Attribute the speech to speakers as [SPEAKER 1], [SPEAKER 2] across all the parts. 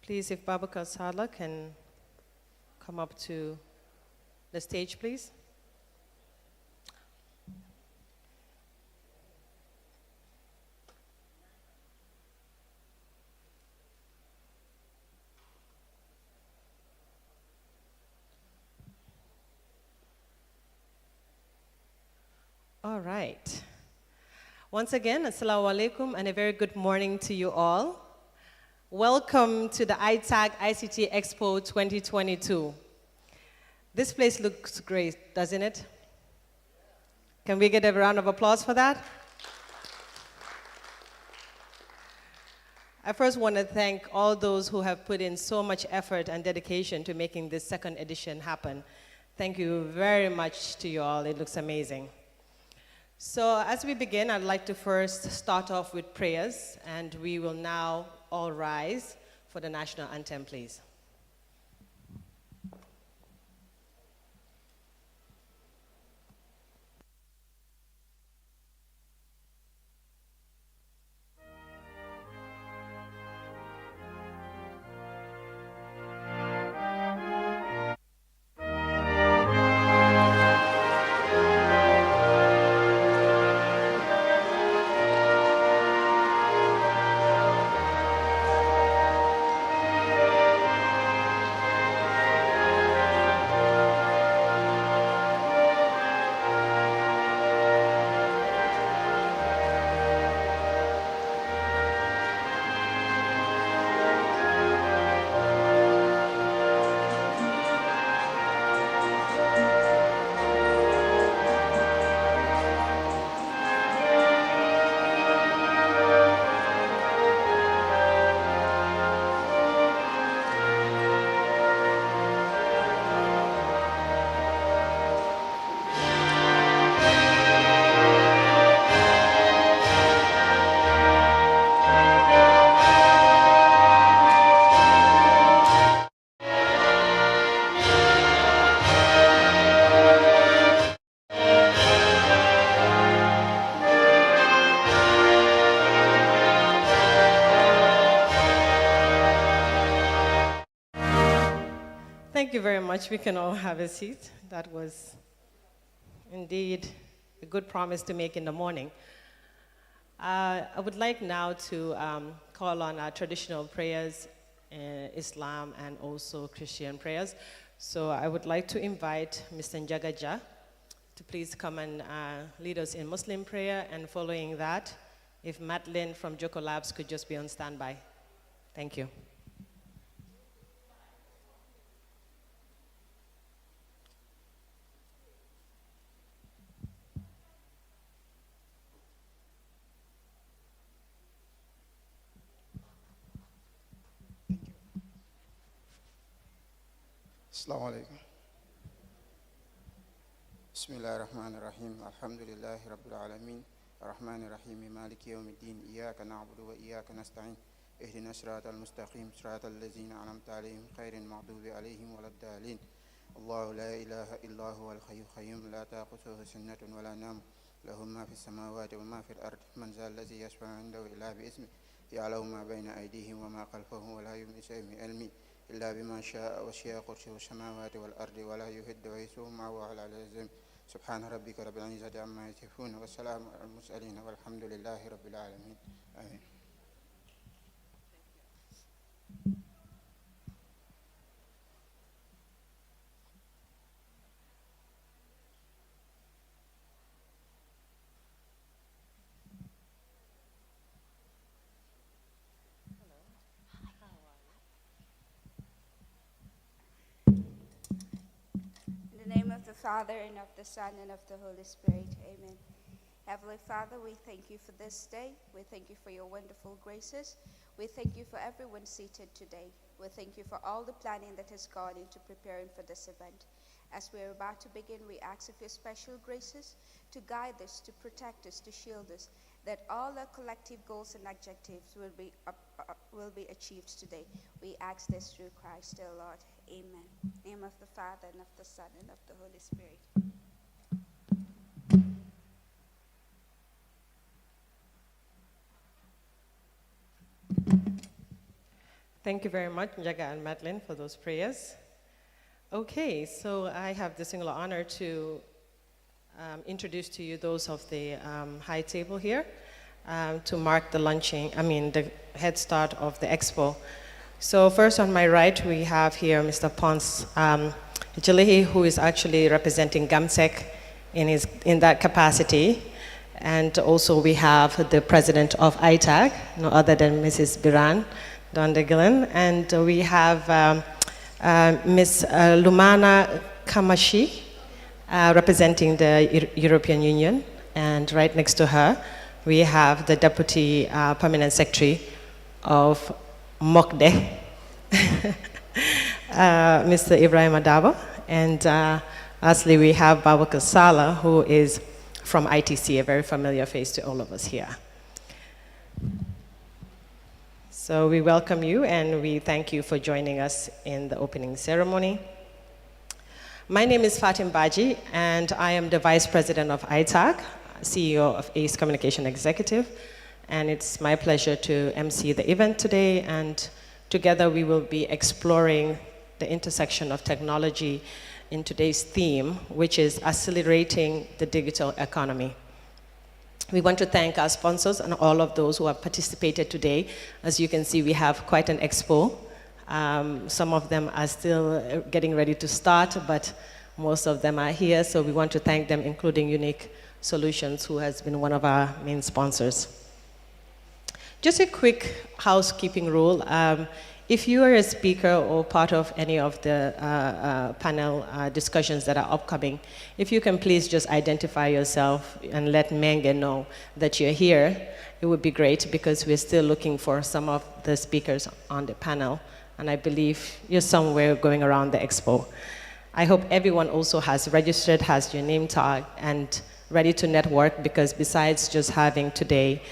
[SPEAKER 1] Please, if Babakar Sadler can come up to the stage, please. All right. Once again, assalamu alaikum and a very good morning to you all. Welcome to the Itag Ict Expo 2022. This place looks great, doesn't it? Can we get a round of applause for that? I first want to thank all those who have put in so much effort and dedication to making this second edition happen. Thank you very much to you all. It looks amazing. So as we begin, I'd like to first start off with prayers, and we will now all rise for the national anthem, please. Thank you very much. We can all have a seat. That was indeed a good promise to make in the morning. I would like now to call on our traditional prayers, Islam and also Christian prayers. So I would like to invite Mr. Njagaja to please come and lead us in Muslim prayer, and following that, if Madeline from Joko Labs could just be on standby. Thank you.
[SPEAKER 2] Assalamu alaikum. Bismillahir Rahmanir Rahim. Alhamdulillahi Rabbil Alameen. Ar-Rahmanir Rahim. Maliki Yawmiddin. Iyyaka na'budu wa iyyaka nasta'in. Ihdina siratal mustaqim. Siratal ladzina an'amta alayhim ghayril maghdubi alayhim waladdallin. Allahu la ilaha illa huwal hayyul qayyum. La ta'khudhuhu sinatun wa la nawm. Lahu ma fis samawati wa ma fil ardi. Man zal ladzi yashfa'u 'indahu illa bi ismihi. Ya'lamu ma bayna aydihim wa ma khalfahum wa la yuhituna bi ilmihi إلا بما شاء وسع كرسيه السماوات والأرض ولا يهد حفظهما وهو العلي العظيم سبحان ربك رب العزة عما يصفون والسلام على المرسلين والحمد لله رب العالمين آمين.
[SPEAKER 3] Of the Father, and of the Son, and of the Holy Spirit. Amen. Heavenly Father, we thank you for this day. We thank you for your wonderful graces. We thank you for everyone seated today. We thank you for all the planning that has gone into preparing for this event. As we are about to begin, we ask of your special graces to guide us, to protect us, to shield us, that all our collective goals and objectives will be achieved today. We ask this through Christ our Lord. Amen. In the name of the Father, and of the Son, and of the Holy Spirit.
[SPEAKER 1] Thank you very much, Njaga and Madeline, for those prayers. Okay, so I have the singular honor to introduce to you those of the high table here to mark the the head start of the expo. So first on my right, we have here Mr. Pons Jalehi, who is actually representing GAMSEC in that capacity. And also we have the president of ITAG, no other than Mrs. Biran Dondegillen. And we have Ms. Lumana Kamashi, representing the European Union. And right next to her, we have the Deputy Permanent Secretary of MOCDE, Mr. Ibrahim Adaba. And lastly, we have Babakar Sala, who is from ITC, a very familiar face to all of us here. So we welcome you and we thank you for joining us in the opening ceremony. My name is Fatim Baji and I am the Vice President of ITAG, CEO of ACE Communication Executive, and it's my pleasure to MC the event today, and together we will be exploring the intersection of technology in today's theme, which is accelerating the digital economy. We want to thank our sponsors and all of those who have participated today. As you can see, we have quite an expo. Some of them are still getting ready to start, but most of them are here, so we want to thank them, including Unique Solutions, who has been one of our main sponsors. Just a quick housekeeping rule. If you are a speaker or part of any of the panel discussions that are upcoming, if you can please just identify yourself and let Menge know that you're here, it would be great, because we're still looking for some of the speakers on the panel, and I believe you're somewhere going around the expo. I hope everyone also has registered, has your name tag, and ready to network, because besides just having today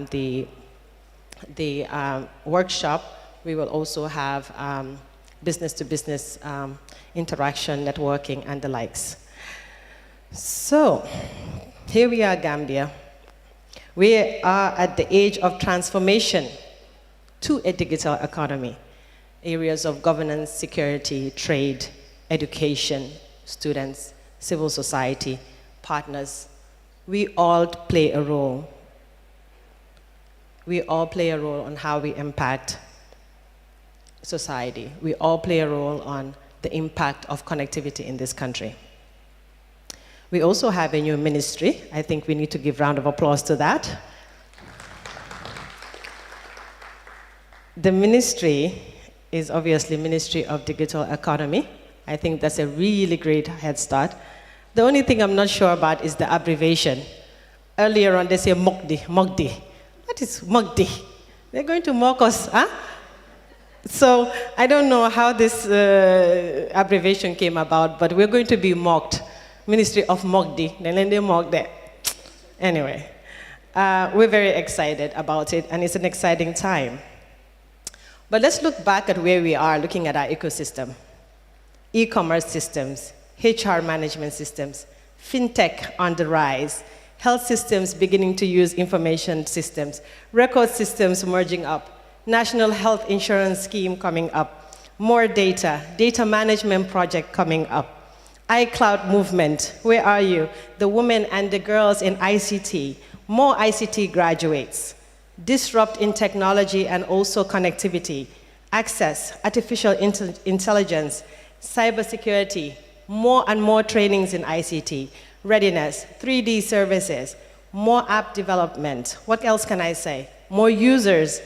[SPEAKER 1] the workshop, we will also have business-to-business interaction, networking, and the likes. So, here we are, Gambia. We are at the age of transformation to a digital economy. Areas of governance, security, trade, education, students, civil society, partners, we all play a role. We all play a role on how we impact society. We all play a role on the impact of connectivity in this country. We also have a new ministry. I think we need to give a round of applause to that. The ministry is obviously Ministry of Digital Economy. I think that's a really great head start. The only thing I'm not sure about is the abbreviation. Earlier on, they say MOCDE, MOCDE. What is MOCDE? They're going to mock us, huh? So I don't know how this abbreviation came about, but we're going to be mocked. Ministry of MOCDE, then they mocked that. Anyway, we're very excited about it, and it's an exciting time. But let's look back at where we are, looking at our ecosystem. E-commerce systems, HR management systems, fintech on the rise, health systems beginning to use information systems, record systems merging up, National Health Insurance Scheme coming up, more data, data management project coming up, iCloud movement, where are you? The women and the girls in ICT, more ICT graduates, disrupt in technology and also connectivity, access, artificial intelligence, cybersecurity, more and more trainings in ICT, readiness, 3D services, more app development. What else can I say? More users.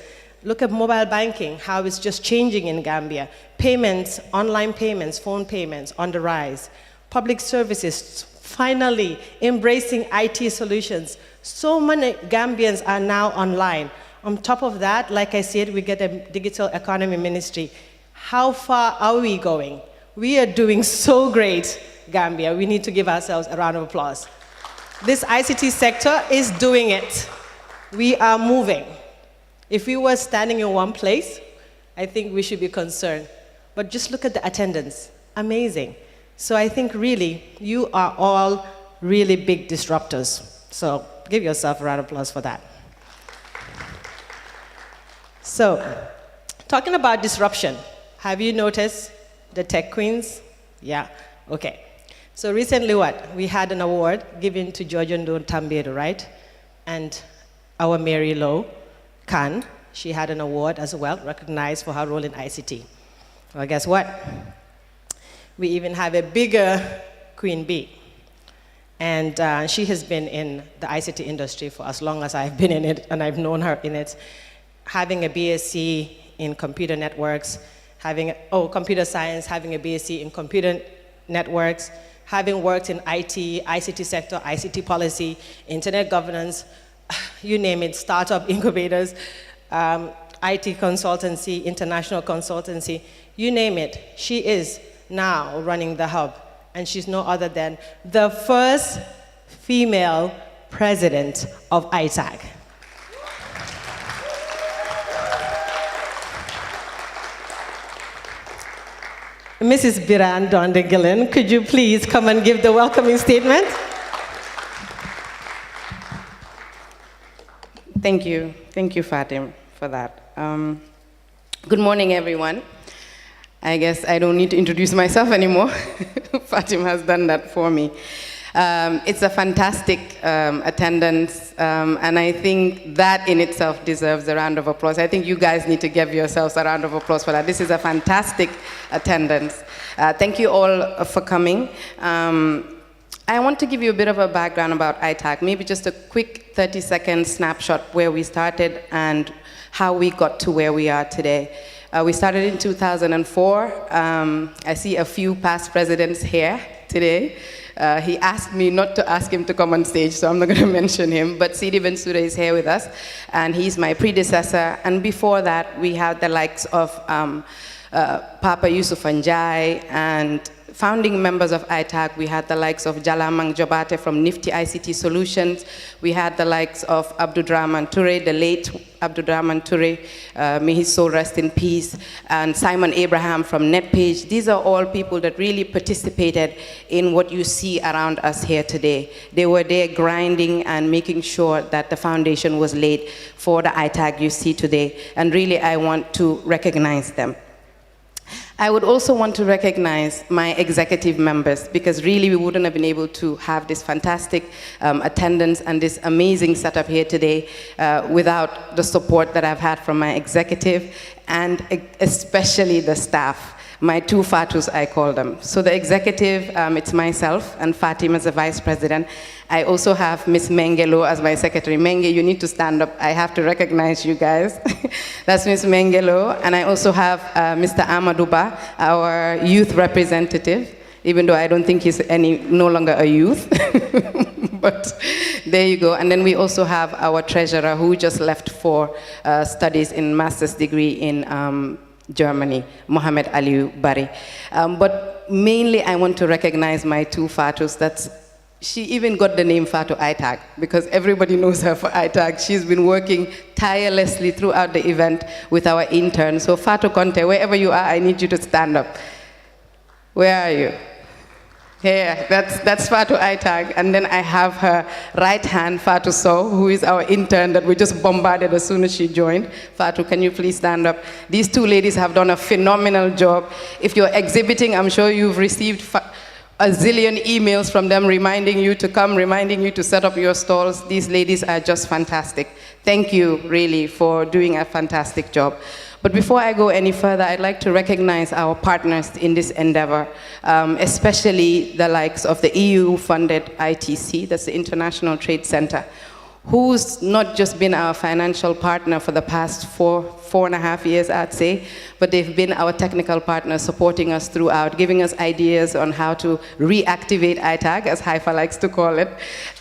[SPEAKER 1] Look at mobile banking, how it's just changing in Gambia. Payments, online payments, phone payments on the rise. Public services, finally embracing IT solutions. So many Gambians are now online. On top of that, like I said, we get a digital economy ministry. How far are we going? We are doing so great, Gambia. We need to give ourselves a round of applause. This ICT sector is doing it. We are moving. If we were standing in one place, I think we should be concerned. But just look at the attendance. Amazing. So I think really, you are all really big disruptors. So give yourself a round of applause for that. So Talking about disruption, have you noticed the tech queens? Yeah, okay. So recently we had an award given to Georgia Ndon Tambedo, right? And our Mary Lowe Khan, she had an award as well, recognized for her role in ICT. Well, guess what? We even have a bigger Queen Bee. And she has been in the ICT industry for as long as I've been in it, and I've known her in it. Having a BSc in computer networks, computer science, having a BSc in computer networks, having worked in IT, ICT sector, ICT policy, internet governance, you name it, startup incubators, IT consultancy, international consultancy, you name it. She is now running the hub, and she's no other than the first female president of Itag. Mrs. Biran Dondegillen, could you please come and give the welcoming statement?
[SPEAKER 4] Thank you, Fatim, for that. Good morning, everyone. I guess I don't need to introduce myself anymore. Fatim has done that for me. It's a fantastic attendance, and I think that in itself deserves a round of applause. I think you guys need to give yourselves a round of applause for that. This is a fantastic attendance. Thank you all for coming. I want to give you a bit of a background about Itag, maybe just a quick 30-second snapshot where we started and how we got to where we are today. We started in 2004. I see a few past presidents here today. He asked me not to ask him to come on stage, so I'm not going to mention him, but Sidi Bensouda is here with us, and he's my predecessor. And before that, we had the likes of Papa Yusuf Njai, and founding members of Itag, we had the likes of Jalamang Jobate from Nifty ICT Solutions. We had the likes of Abdurrahman Toure, the late Abdurrahman Toure, may his soul rest in peace, and Simon Abraham from NetPage. These are all people that really participated in what you see around us here today. They were there grinding and making sure that the foundation was laid for the Itag you see today, and really I want to recognize them. I would also want to recognize my executive members, because really we wouldn't have been able to have this fantastic attendance and this amazing setup here today without the support that I've had from my executive and especially the staff. My two Fatus, I call them. So the executive, it's myself and Fatima as the vice president. I also have Miss Mengelo as my secretary. Menge, you need to stand up. I have to recognize you guys. That's Miss Mengelo. And I also have Mr. Amaduba, our youth representative, even though I don't think he's no longer a youth. But there you go. And then we also have our treasurer who just left for studies in master's degree in Germany, Mohamed Aliou Bari. But mainly I want to recognize my two Fatus. She even got the name Fatu Itag because everybody knows her for Itag. She's been working tirelessly throughout the event with our intern. So Fatu Conte, wherever you are, I need you to stand up. Where are you? Here, that's Fatu Itag. And then I have her right hand, Fatu So, who is our intern that we just bombarded as soon as she joined. Fatu, can you please stand up? These two ladies have done a phenomenal job. If you're exhibiting, I'm sure you've received a zillion emails from them reminding you to come, reminding you to set up your stalls. These ladies are just fantastic. Thank you, really, for doing a fantastic job. But before I go any further, I'd like to recognize our partners in this endeavor, especially the likes of the EU-funded ITC, that's the International Trade Center, who's not just been our financial partner for the past four and a half years, I'd say, but they've been our technical partner, supporting us throughout, giving us ideas on how to reactivate Itag, as Haifa likes to call it,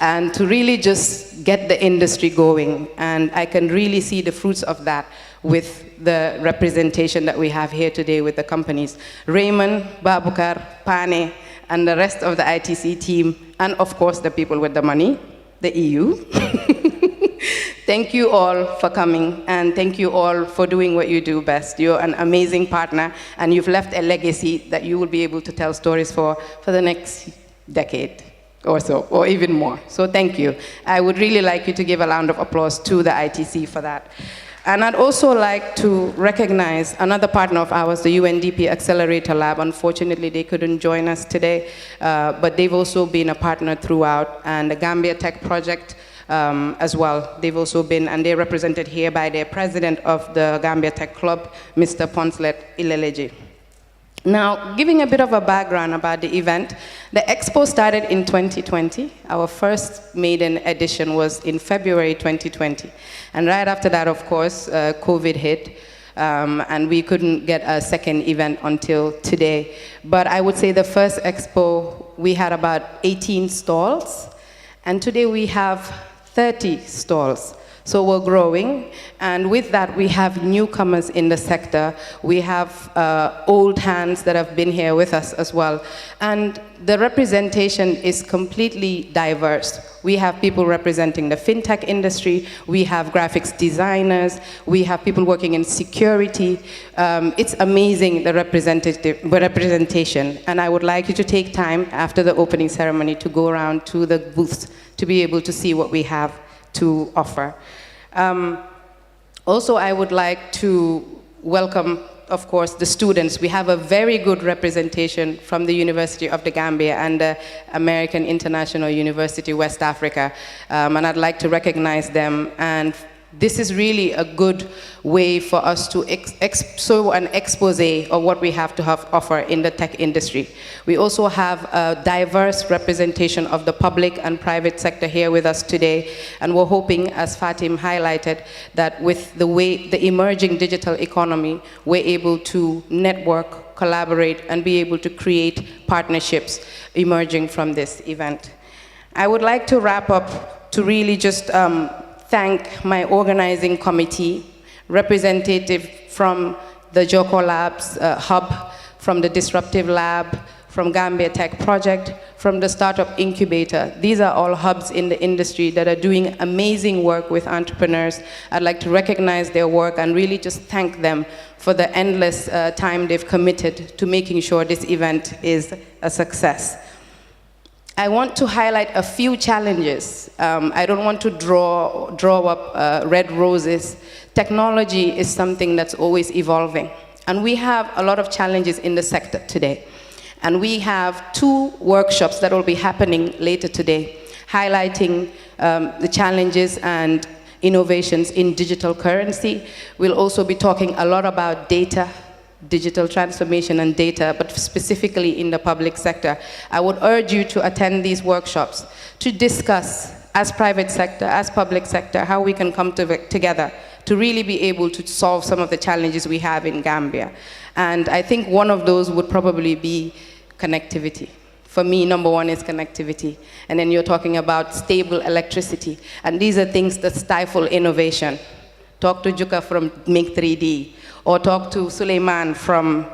[SPEAKER 4] and to really just get the industry going. And I can really see the fruits of that with the representation that we have here today with the companies. Raymond, Babukar, Pane, and the rest of the ITC team, and of course the people with the money, the EU. Thank you all for coming, and thank you all for doing what you do best. You're an amazing partner, and you've left a legacy that you will be able to tell stories for the next decade or so, or even more. So thank you. I would really like you to give a round of applause to the ITC for that. And I'd also like to recognize another partner of ours, the UNDP Accelerator Lab. Unfortunately, they couldn't join us today, but they've also been a partner throughout, and the Gambia Tech Project as well. They've also been, and they're represented here by their president of the Gambia Tech Club, Mr. Ponslet Ileleji. Now, giving a bit of a background about the event, the expo started in 2020. Our first maiden edition was in February 2020. And right after that, of course, COVID hit, and we couldn't get a second event until today. But I would say the first expo, we had about 18 stalls, and today we have 30 stalls. So we're growing, and with that we have newcomers in the sector. We have old hands that have been here with us as well. And the representation is completely diverse. We have people representing the fintech industry, we have graphics designers, we have people working in security. It's amazing, the representation. And I would like you to take time after the opening ceremony to go around to the booths to be able to see what we have to offer. Also, I would like to welcome, of course, the students. We have a very good representation from the University of the Gambia and the American International University, West Africa, and I'd like to recognize them. And this is really a good way for us to show an expose of what we have to offer in the tech industry. We also have a diverse representation of the public and private sector here with us today, and we're hoping, as Fatim highlighted, that with the emerging digital economy, we're able to network, collaborate, and be able to create partnerships emerging from this event. I would like to wrap up to really just thank my organizing committee, representative from the Joko Labs hub, from the Disruptive Lab, from Gambia Tech Project, from the Startup Incubator. These are all hubs in the industry that are doing amazing work with entrepreneurs. I'd like to recognize their work and really just thank them for the endless time they've committed to making sure this event is a success. I want to highlight a few challenges. I don't want to draw up red roses. Technology is something that's always evolving. And we have a lot of challenges in the sector today. And we have 2 workshops that will be happening later today, highlighting the challenges and innovations in digital currency. We'll also be talking a lot about data, digital transformation and data, but specifically in the public sector. I would urge you to attend these workshops to discuss, as private sector, as public sector, how we can come together to really be able to solve some of the challenges we have in Gambia. And I think one of those would probably be connectivity. For me, number 1 is connectivity. And then you're talking about stable electricity. And these are things that stifle innovation. Talk to Juka from Make 3D, or talk to Suleiman from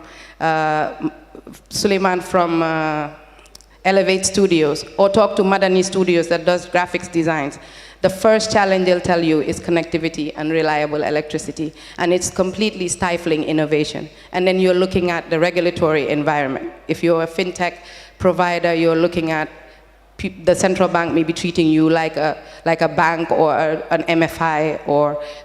[SPEAKER 4] Elevate Studios, or talk to Madani Studios that does graphics designs. The first challenge they'll tell you is connectivity and reliable electricity, and it's completely stifling innovation. And then you're looking at the regulatory environment. If you're a fintech provider, you're looking at the central bank may be treating you like a bank or an MFI,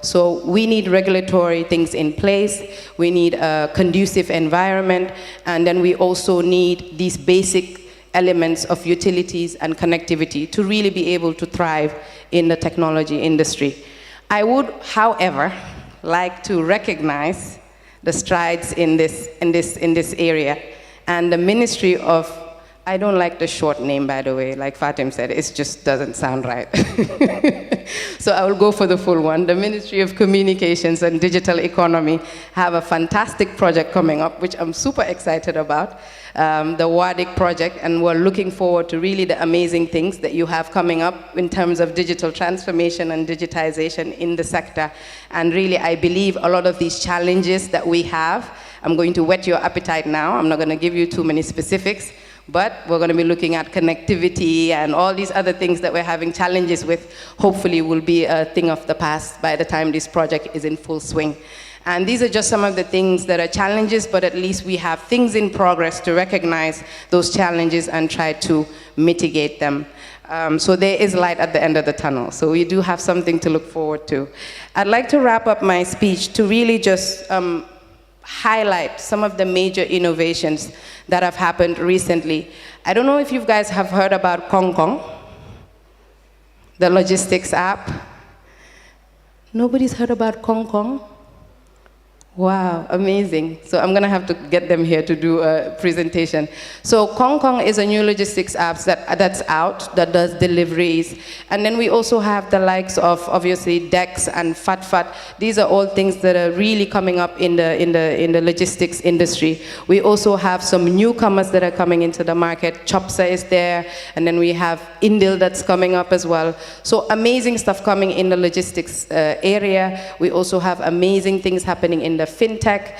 [SPEAKER 4] so we need regulatory things in place. We need a conducive environment, and then we also need these basic elements of utilities and connectivity to really be able to thrive in the technology industry. I would, however, like to recognize the strides in this area, and the Ministry of, I don't like the short name, by the way, like Fatim said, it just doesn't sound right. So I will go for the full one. The Ministry of Communications and Digital Economy have a fantastic project coming up, which I'm super excited about, the WADIC project, and we're looking forward to really the amazing things that you have coming up in terms of digital transformation and digitization in the sector. And really, I believe a lot of these challenges that we have, I'm going to whet your appetite now. I'm not going to give you too many specifics, but we're going to be looking at connectivity and all these other things that we're having challenges with, hopefully will be a thing of the past by the time this project is in full swing. And these are just some of the things that are challenges, but at least we have things in progress to recognize those challenges and try to mitigate them. So there is light at the end of the tunnel. So we do have something to look forward to. I'd like to wrap up my speech to really just highlight some of the major innovations that have happened recently. I don't know if you guys have heard about Kong Kong, the logistics app. Nobody's heard about Kong Kong? Wow, amazing. So I'm gonna have to get them here to do a presentation. So Kong Kong is a new logistics app that's out, that does deliveries. And then we also have the likes of, obviously, Dex and FatFat. These are all things that are really coming up in the logistics industry. We also have some newcomers that are coming into the market. Chopsa is there, and then we have Indil that's coming up as well. So amazing stuff coming in the logistics area. We also have amazing things happening in the fintech.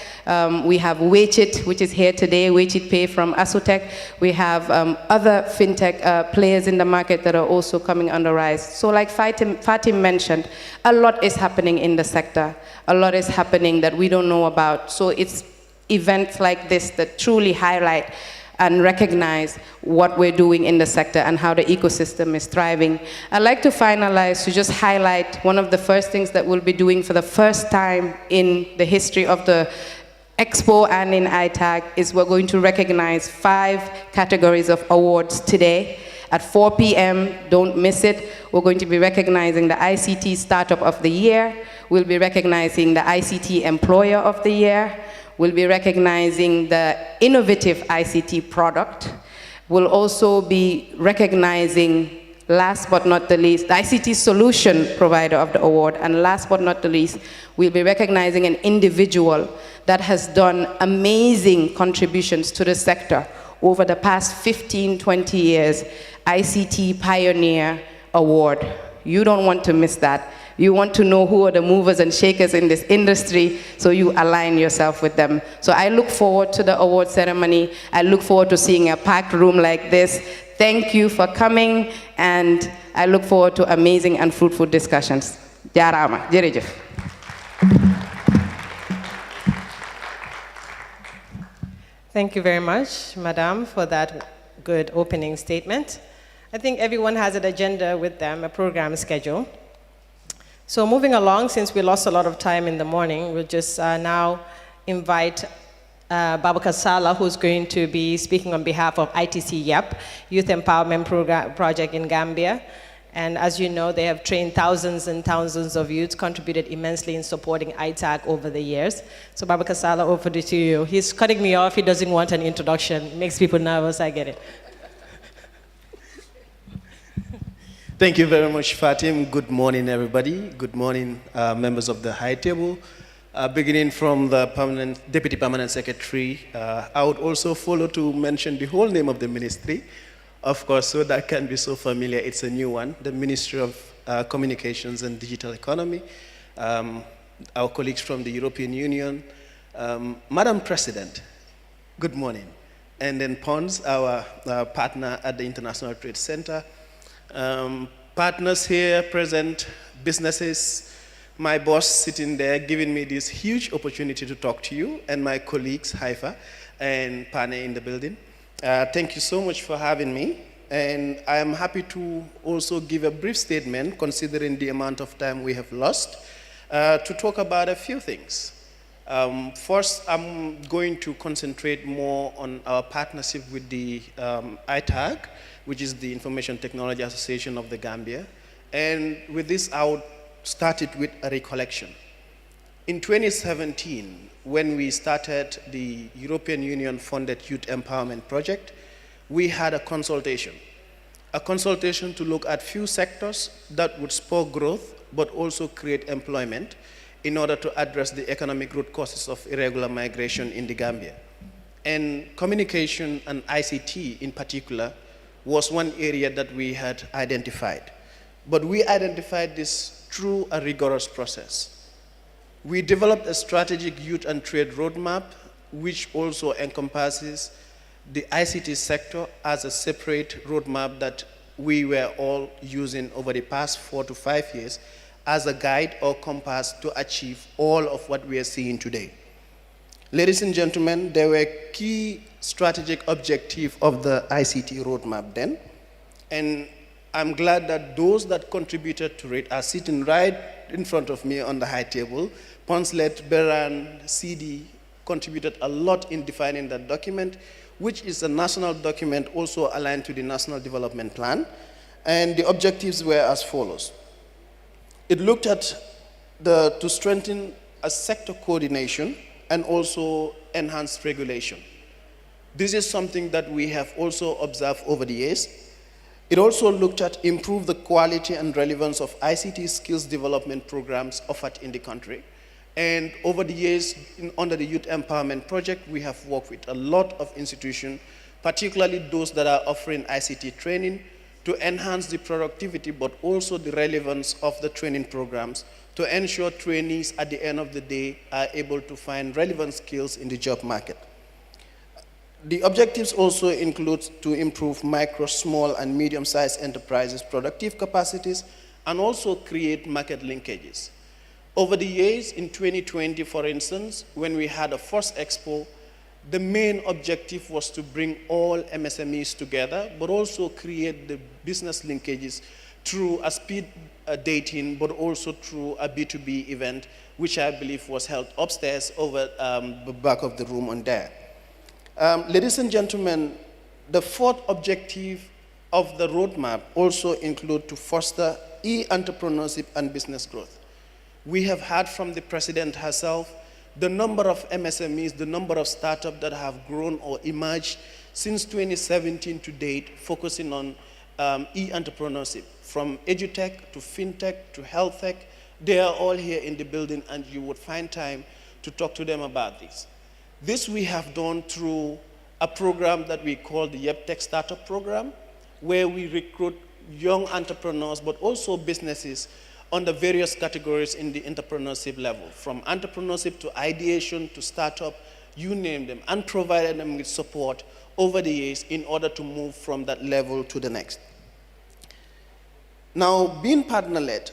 [SPEAKER 4] We have Wachit, which is here today, Wachit Pay from Asutech. We have other fintech players in the market that are also coming on the rise. So like Fatim mentioned, a lot is happening in the sector. A lot is happening that we don't know about. So it's events like this that truly highlight and recognize what we're doing in the sector and how the ecosystem is thriving. I'd like to finalize to just highlight one of the first things that we'll be doing for the first time in the history of the Expo and in Itag is we're going to recognize 5 categories of awards today. At 4 p.m., don't miss it. We're going to be recognizing the ICT Startup of the Year. We'll be recognizing the ICT Employer of the Year. We'll be recognizing the innovative ICT product. We'll also be recognizing, last but not the least, the ICT solution provider of the award. And last but not the least, we'll be recognizing an individual that has done amazing contributions to the sector over the past 15, 20 years, ICT Pioneer Award. You don't want to miss that. You want to know who are the movers and shakers in this industry, so you align yourself with them. So I look forward to the award ceremony. I look forward to seeing a packed room like this. Thank you for coming, and I look forward to amazing and fruitful discussions. Jarama, jerejef.
[SPEAKER 1] Thank you very much, Madam, for that good opening statement. I think everyone has an agenda with them, a program schedule. So moving along, since we lost a lot of time in the morning, we'll just now invite Babakar Sala, who's going to be speaking on behalf of ITC YEP, Youth Empowerment Project in Gambia. And as you know, they have trained thousands and thousands of youths, contributed immensely in supporting ITAG over the years. So Babakar Sala, over to you. He's cutting me off. He doesn't want an introduction. It makes people nervous. I get it.
[SPEAKER 5] Thank you very much, Fatim. Good morning, everybody. Good morning, members of the High Table. Beginning from the Deputy Permanent Secretary, I would also follow to mention the whole name of the ministry, of course, so that can be so familiar. It's a new one, the Ministry of Communications and Digital Economy. Our colleagues from the European Union. Madam President, good morning. And then Pons, our partner at the International Trade Center. Partners here present, businesses, my boss sitting there giving me this huge opportunity to talk to you, and my colleagues, Haifa and Pane in the building. Thank you so much for having me, and I am happy to also give a brief statement, considering the amount of time we have lost, to talk about a few things. First, I'm going to concentrate more on our partnership with the ITAG, which is the Information Technology Association of the Gambia. And with this, I would start it with a recollection. In 2017, when we started the European Union-funded Youth Empowerment Project, we had a consultation to look at few sectors that would spur growth, but also create employment in order to address the economic root causes of irregular migration in the Gambia. And communication and ICT in particular was one area that we had identified. But we identified this through a rigorous process. We developed a strategic youth and trade roadmap, which also encompasses the ICT sector as a separate roadmap that we were all using over the past 4 to 5 years as a guide or compass to achieve all of what we are seeing today. Ladies and gentlemen, there were key strategic objectives of the ICT roadmap then, and I'm glad that those that contributed to it are sitting right in front of me on the high table. Ponslet, Beran, CD contributed a lot in defining that document, which is a national document also aligned to the National Development Plan. And the objectives were as follows. It looked at to strengthen a sector coordination and also enhance regulation. This is something that we have also observed over the years. It also looked at improve the quality and relevance of ICT skills development programs offered in the country. And over the years, under the Youth Empowerment Project, we have worked with a lot of institutions, particularly those that are offering ICT training, to enhance the productivity, but also the relevance of the training programs to ensure trainees at the end of the day are able to find relevant skills in the job market. The objectives also include to improve micro, small, and medium-sized enterprises' productive capacities and also create market linkages. Over the years, in 2020, for instance, when we had a first expo, the main objective was to bring all MSMEs together, but also create the business linkages through a speed dating, but also through a B2B event, which I believe was held upstairs over the back of the room on there. Ladies and gentlemen, the fourth objective of the roadmap also include to foster e-entrepreneurship and business growth. We have heard from the President herself the number of MSMEs, the number of startups that have grown or emerged since 2017 to date, focusing on e-entrepreneurship. From edutech to fintech to health tech, they are all here in the building, and you would find time to talk to them about this. This we have done through a program that we call the YepTech Startup Program, where we recruit young entrepreneurs, but also businesses on the various categories in the entrepreneurship level, from entrepreneurship to ideation to startup, you name them, and provided them with support over the years in order to move from that level to the next. Now, being partner-led,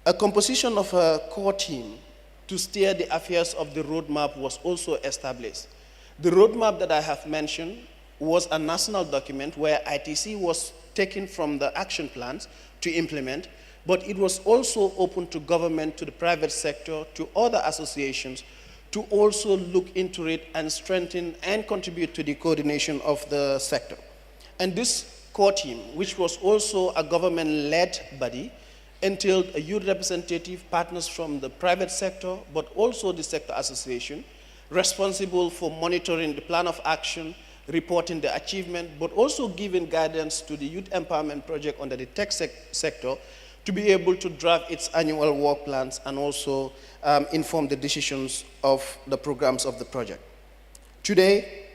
[SPEAKER 5] a composition of a core team to steer the affairs of the roadmap was also established. The roadmap that I have mentioned was a national document where ITC was taken from the action plans to implement, but it was also open to government, to the private sector, to other associations to also look into it and strengthen and contribute to the coordination of the sector. And this core team, which was also a government-led body, entailed a youth representative, partners from the private sector, but also the sector association, responsible for monitoring the plan of action, reporting the achievement, but also giving guidance to the Youth Empowerment Project under the tech sector to be able to draft its annual work plans and also inform the decisions of the programs of the project. Today,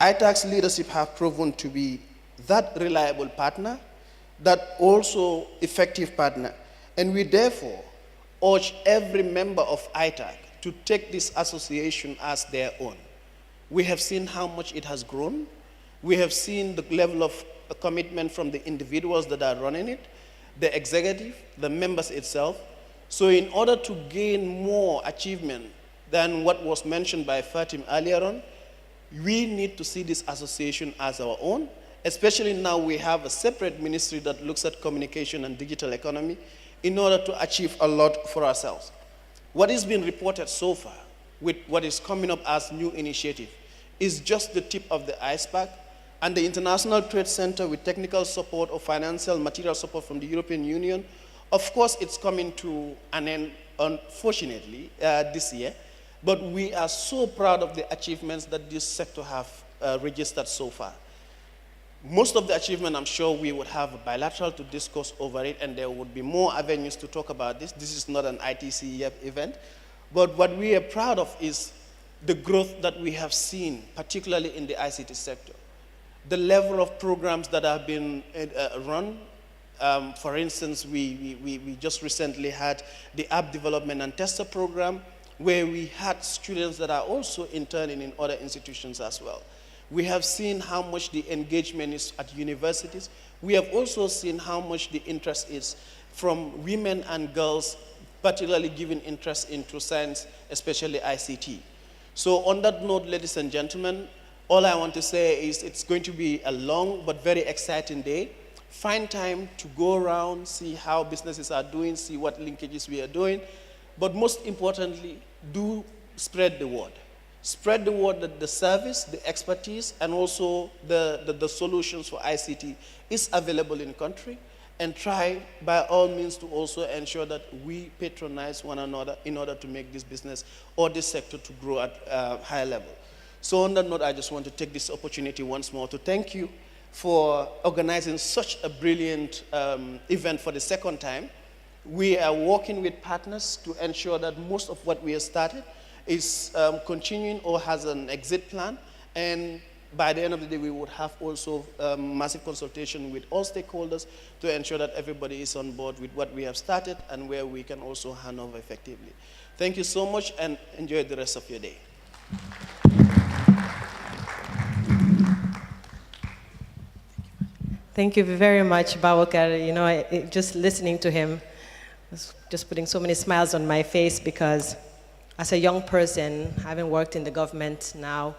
[SPEAKER 5] ITAG's leadership have proven to be that reliable partner, that also effective partner, and we therefore urge every member of ITAG to take this association as their own. We have seen how much it has grown. We have seen the level of commitment from the individuals that are running it, the executive, the members itself. So in order to gain more achievement than what was mentioned by Fatim earlier on, we need to see this association as our own, especially now we have a separate ministry that looks at communication and digital economy in order to achieve a lot for ourselves. What is being reported so far with what is coming up as new initiative is just the tip of the iceberg, and the International Trade Center with technical support or financial material support from the European Union, of course it's coming to an end, unfortunately, this year, but we are so proud of the achievements that this sector have registered so far. Most of the achievement, I'm sure we would have a bilateral to discuss over it, and there would be more avenues to talk about this. This is not an ITC event, but what we are proud of is the growth that we have seen, particularly in the ICT sector. The level of programs that have been run, for instance, we just recently had the app development and tester program, where we had students that are also interning in other institutions as well. We have seen how much the engagement is at universities. We have also seen how much the interest is from women and girls, particularly giving interest into science, especially ICT. So on that note, ladies and gentlemen, all I want to say is it's going to be a long but very exciting day. find time to go around, see how businesses are doing, see what linkages we are doing, but most importantly, do spread the word. Spread the word that the service, the expertise, and also the solutions for ICT is available in the country, and try by all means to also ensure that we patronize one another in order to make this business or this sector to grow at a higher level. So on that note, I just want to take this opportunity once more to thank you for organizing such a brilliant event for the second time. We are working with partners to ensure that most of what we have started is continuing or has an exit plan, and by the end of the day, we would have also massive consultation with all stakeholders to ensure that everybody is on board with what we have started and where we can also hand over effectively. Thank you so much, and enjoy the rest of your day.
[SPEAKER 1] Thank you very much, Bawakar. You know, just listening to him was just putting so many smiles on my face, because as a young person, having worked in the government now,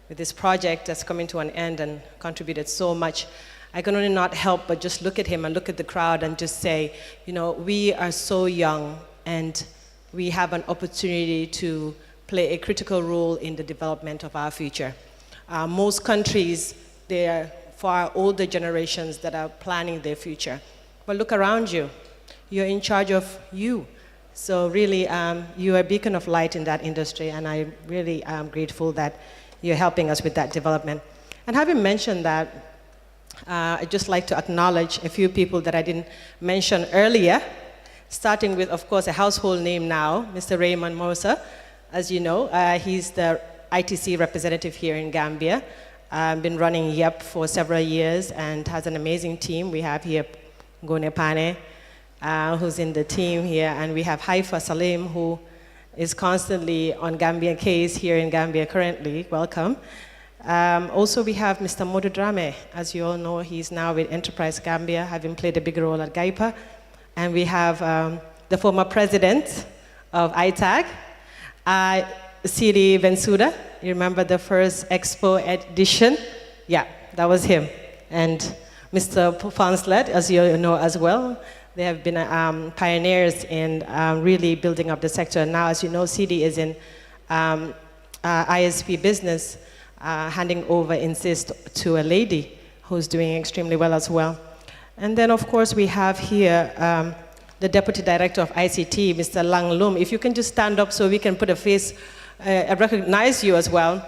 [SPEAKER 1] with this project that's coming to an end and contributed so much, I can only not help but just look at him and look at the crowd and just say, you know, we are so young and we have an opportunity to play a critical role in the development of our future. Most countries, they are far older generations that are planning their future. But look around you. You're in charge of you. So really, you are a beacon of light in that industry, and I really am grateful that you're helping us with that development. And having mentioned that, I'd just like to acknowledge a few people that I didn't mention earlier, starting with, of course, a household name now, Mr. Raymond Mosa. As you know, he's the ITC representative here in Gambia. Been running YEP for several years and has an amazing team. We have here Gone Pane, who's in the team here, and we have Haifa Salim, who is constantly on Gambian case here in Gambia currently. Welcome. Also, we have Mr. Modu Drame. As you all know, he's now with Enterprise Gambia, having played a big role at GAIPA. And we have the former president of Itag, Siri Vensuda. You remember the first Expo edition? Yeah, that was him. And Mr. Fanslet, as you know as well. They have been pioneers in really building up the sector. Now, as you know, CD is in ISP business, handing over Insist to a lady who's doing extremely well as well. And then, of course, we have here the Deputy Director of ICT, Mr. Lang Lum. If you can just stand up so we can put a face, recognize you as well.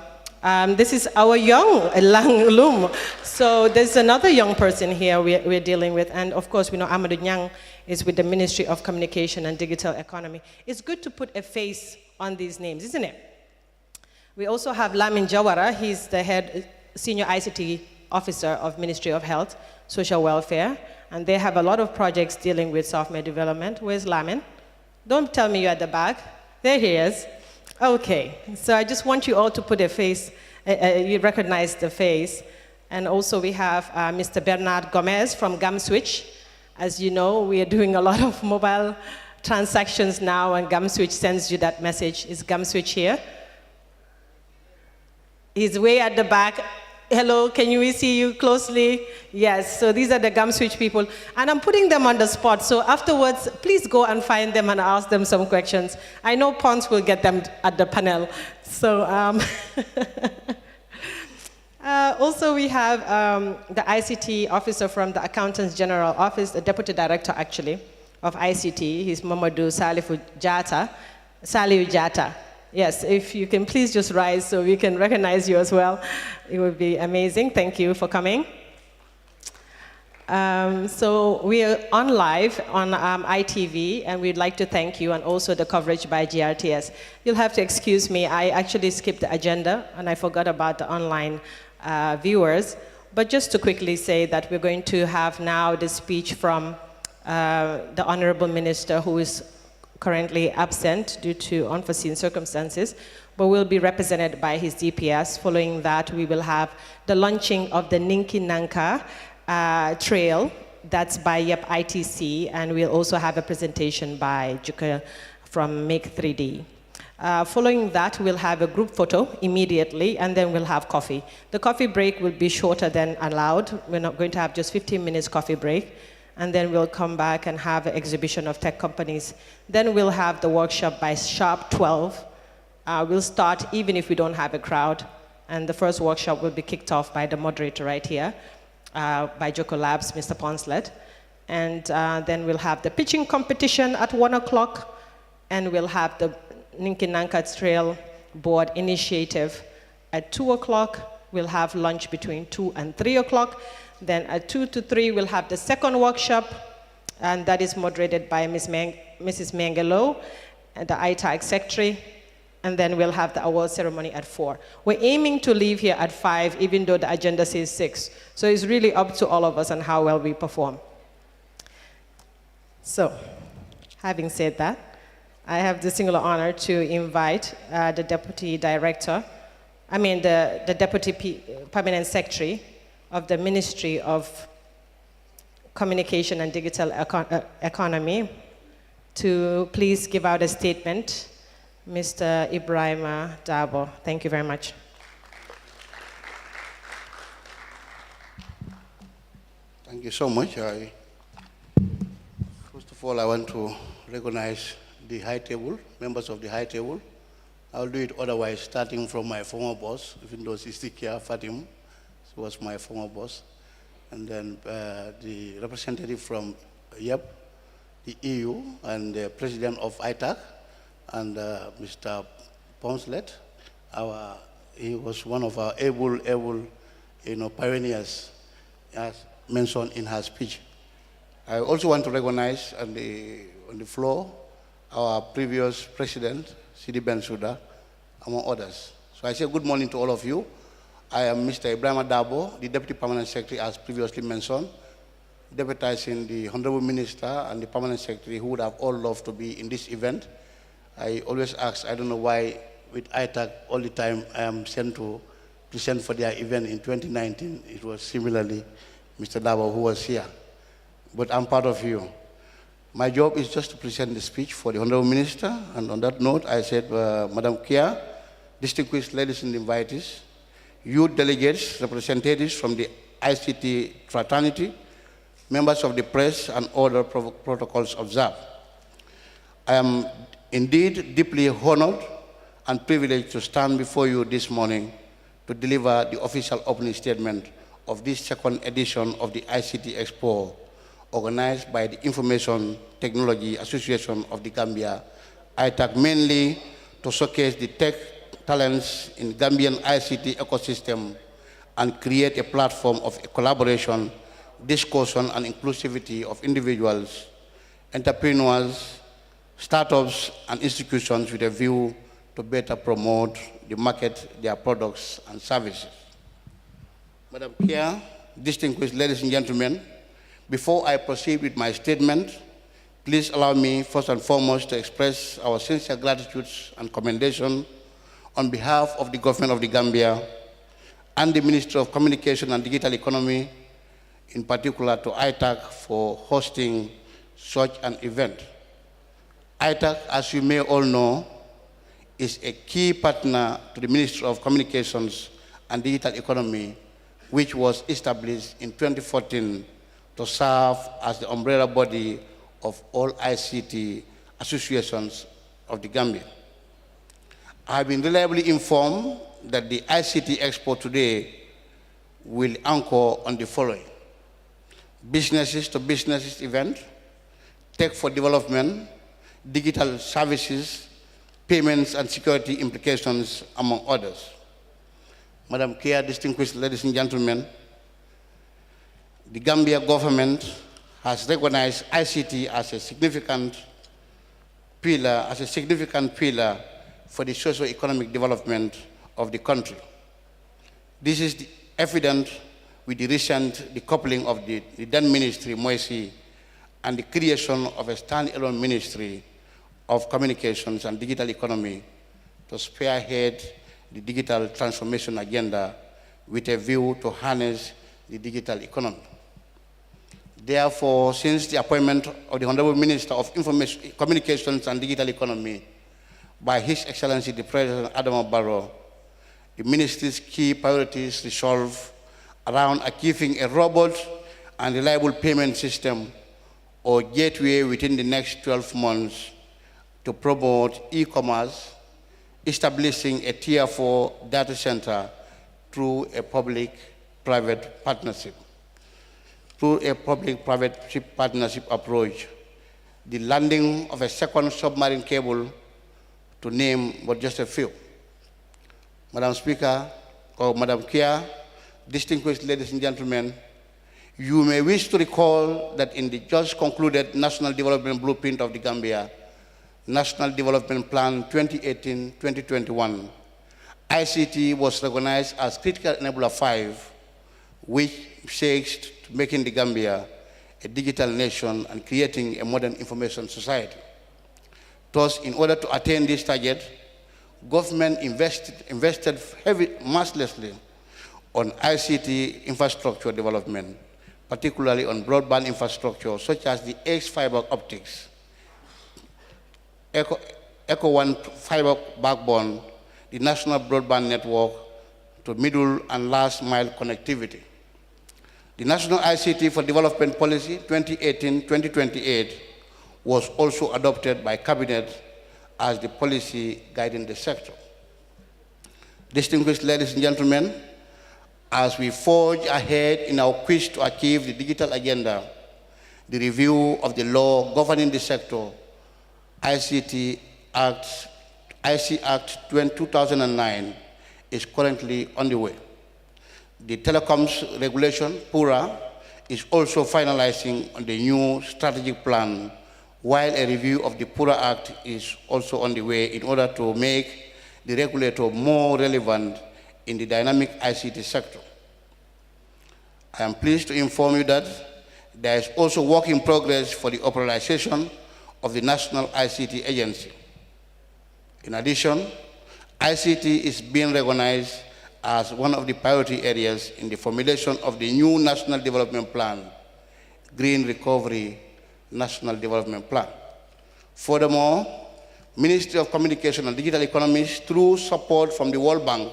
[SPEAKER 1] This is our young Lang Lum. So there's another young person here we're dealing with. And of course, we know Amadou Nyang is with the Ministry of Communication and Digital Economy. It's good to put a face on these names, isn't it? We also have Lamin Jawara. He's the head senior ICT officer of Ministry of Health, Social Welfare. And they have a lot of projects dealing with software development. Where's Lamin? Don't tell me you're at the back. There he is. Okay, so I just want you all to put a face, you recognize the face. And also we have Mr. Bernard Gomez from GamSwitch. As you know, we are doing a lot of mobile transactions now, and GamSwitch sends you that message. Is GamSwitch here? He's way at the back. Hello, can we see you closely? Yes, so these are the GamSwitch people. And I'm putting them on the spot, so afterwards, please go and find them and ask them some questions. I know Ponce will get them at the panel. So, also we have the ICT officer from the Accountant's General Office, the Deputy Director, actually, of ICT. He's Mamadou Saliu Jata. Yes, if you can please just rise so we can recognize you as well. It would be amazing. Thank you for coming. So we are on live on ITV, and we'd like to thank you, and also the coverage by GRTS. You'll have to excuse me. I actually skipped the agenda, and I forgot about the online viewers. But just to quickly say that we're going to have now the speech from the Honorable Minister, who is currently absent due to unforeseen circumstances, but will be represented by his DPS. Following that, we will have the launching of the Ninki Nanka trail, that's by YEP ITC, and we'll also have a presentation by Juka from Make 3D. Following that, we'll have a group photo immediately, and then we'll have coffee. The coffee break will be shorter than allowed. We're not going to have just 15 minutes coffee break, and then we'll come back and have an exhibition of tech companies. Then we'll have the workshop by sharp 12. We'll start even if we don't have a crowd, and the first workshop will be kicked off by the moderator right here, by Joko Labs, Mr. Ponslet. And then we'll have the pitching competition at 1 o'clock, and we'll have the Ninki Nanka Trail Board Initiative at 2 o'clock. We'll have lunch between 2 and 3 o'clock. Then at 2 to 3, we'll have the second workshop, and that is moderated by Mrs. Mengelo, the Itag Secretary. And then we'll have the award ceremony at 4. We're aiming to leave here at 5, even though the agenda says 6. So it's really up to all of us on how well we perform. So, having said that, I have the singular honor to invite the Deputy Director, the Deputy Permanent Secretary of the Ministry of Communication and Digital Economy to please give out a statement. Mr. Ibrahim Dabo. Thank you very much.
[SPEAKER 6] Thank you so much. First of all, I want to recognize the high table, members of the high table. I'll do it otherwise, starting from my former boss, even though she's still here, Fatim. She was my former boss. And then the representative from YEP, the EU, and the president of ITAC, and Mr. Ponslet. He was one of our able pioneers, as mentioned in her speech. I also want to recognize on the floor our previous president, Sidi Bensouda, among others. So I say good morning to all of you. I am Mr. Ibrahim Dabo, the Deputy Permanent Secretary, as previously mentioned, deputizing the Honorable Minister and the Permanent Secretary, who would have all loved to be in this event. I always ask, I don't know why with ITAC all the time I am sent to present for their event in 2019. It was similarly Mr. Dabo who was here. But I'm part of you. My job is just to present the speech for the Honorable Minister, and on that note, I said, Madam Kia, distinguished ladies and invitees, youth delegates, representatives from the ICT fraternity, members of the press, and other protocols observed. I am indeed deeply honored and privileged to stand before you this morning to deliver the official opening statement of this second edition of the ICT Expo, organized by the Information Technology Association of the Gambia, ITAC, mainly to showcase the tech talents in Gambian ICT ecosystem and create a platform of collaboration, discussion, and inclusivity of individuals, entrepreneurs, startups, and institutions with a view to better promote the market, their products and services. Madam Chair, distinguished ladies and gentlemen, before I proceed with my statement, please allow me first and foremost to express our sincere gratitude and commendation on behalf of the government of the Gambia and the Ministry of Communication and Digital Economy, in particular to ITAC for hosting such an event. ITAC, as you may all know, is a key partner to the Ministry of Communications and Digital Economy, which was established in 2014 to serve as the umbrella body of all ICT associations of the Gambia. I have been reliably informed that the ICT Expo today will anchor on the following: businesses to businesses event, tech for development, digital services, payments and security implications, among others. Madam Chair, distinguished ladies and gentlemen, the Gambia government has recognized ICT as a significant pillar for the socio-economic development of the country. This is evident with the recent decoupling of the then ministry, Moisi, and the creation of a standalone ministry of communications and digital economy to spearhead the digital transformation agenda with a view to harness the digital economy. Therefore, since the appointment of the Honorable Minister of Information, Communications and Digital Economy, by His Excellency the President Adama Barrow, the Ministry's key priorities resolve around achieving a robust and reliable payment system or gateway within the next 12 months to promote e-commerce, establishing a Tier 4 data center through a public-private partnership. Through a public-private partnership approach, the landing of a second submarine cable, to name but just a few. Madam Speaker, or Madam Chair, distinguished ladies and gentlemen, you may wish to recall that in the just concluded National Development Blueprint of the Gambia, National Development Plan 2018-2021, ICT was recognized as Critical Enabler 5, which seeks to making the Gambia a digital nation and creating a modern information society. Thus, in order to attain this target, government invested mercilessly on ICT infrastructure development, particularly on broadband infrastructure such as the X fiber optics, Echo One fiber backbone, the national broadband network to middle and last mile connectivity. The National ICT for Development Policy 2018-2028 was also adopted by Cabinet as the policy guiding the sector. Distinguished ladies and gentlemen, as we forge ahead in our quest to achieve the digital agenda, the review of the law governing the sector, IC Act 2009, is currently underway. The telecoms regulation, PURA, is also finalizing on the new strategic plan, while a review of the PURA Act is also on the way in order to make the regulator more relevant in the dynamic ICT sector. I am pleased to inform you that there is also work in progress for the operationalization of the National ICT Agency. In addition, ICT is being recognized as one of the priority areas in the formulation of the new National Development Plan, Green Recovery National Development Plan. Furthermore, Ministry of Communication and Digital Economies, through support from the World Bank,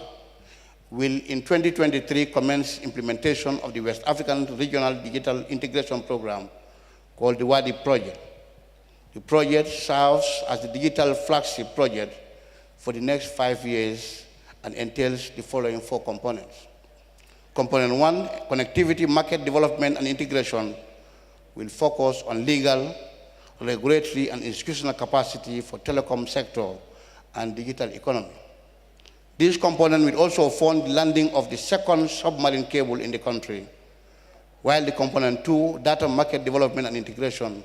[SPEAKER 6] will in 2023 commence implementation of the West African Regional Digital Integration Program called the WADI project. The project serves as the digital flagship project for the next 5 years and entails the following 4 components. Component 1, connectivity, market development and integration, will focus on legal, regulatory and institutional capacity for telecom sector and digital economy. This component will also fund the landing of the second submarine cable in the country, while the component 2, data market development and integration,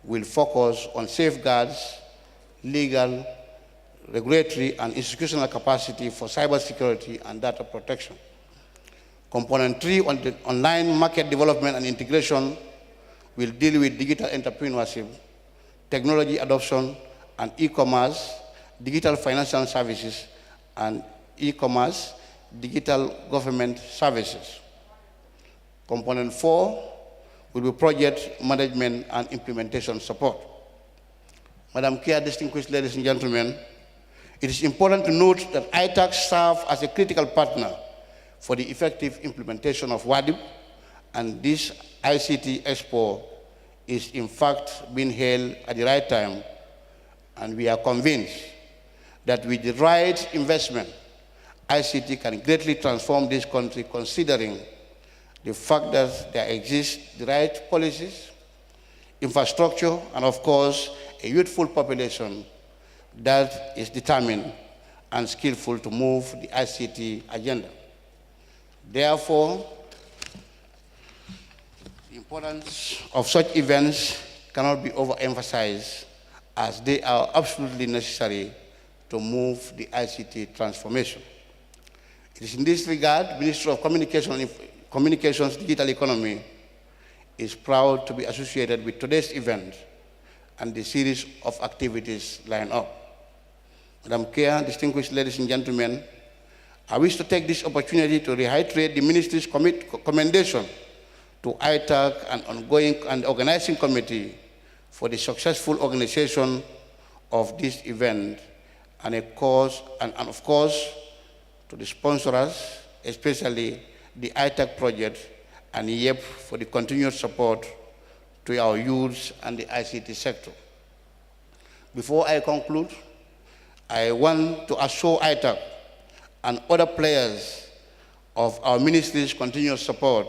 [SPEAKER 6] will focus on safeguards, legal, regulatory and institutional capacity for cybersecurity and data protection. Component 3, on the online market development and integration, will deal with digital entrepreneurship, technology adoption and e-commerce, digital financial services, and e-commerce, digital government services. Component 4 will be project management and implementation support. Madam Chair, distinguished ladies and gentlemen, it is important to note that ITAC serves as a critical partner for the effective implementation of WADIP, and this ICT Expo is in fact being held at the right time, and we are convinced that with the right investment, ICT can greatly transform this country, considering the fact that there exist the right policies, infrastructure, and of course, a youthful population that is determined and skillful to move the ICT agenda. Therefore, the importance of such events cannot be overemphasized, as they are absolutely necessary to move the ICT transformation. It is in this regard, Ministry of Communications Digital Economy is proud to be associated with today's event and the series of activities lined up. Madam Chair, distinguished ladies and gentlemen, I wish to take this opportunity to reiterate the Ministry's commendation to ITAC and ongoing and organizing committee for the successful organization of this event and of course, to the sponsors, especially the ITAG project and YEP for the continued support to our youths and the ICT sector. Before I conclude, I want to assure ITAG and other players of our ministry's continued support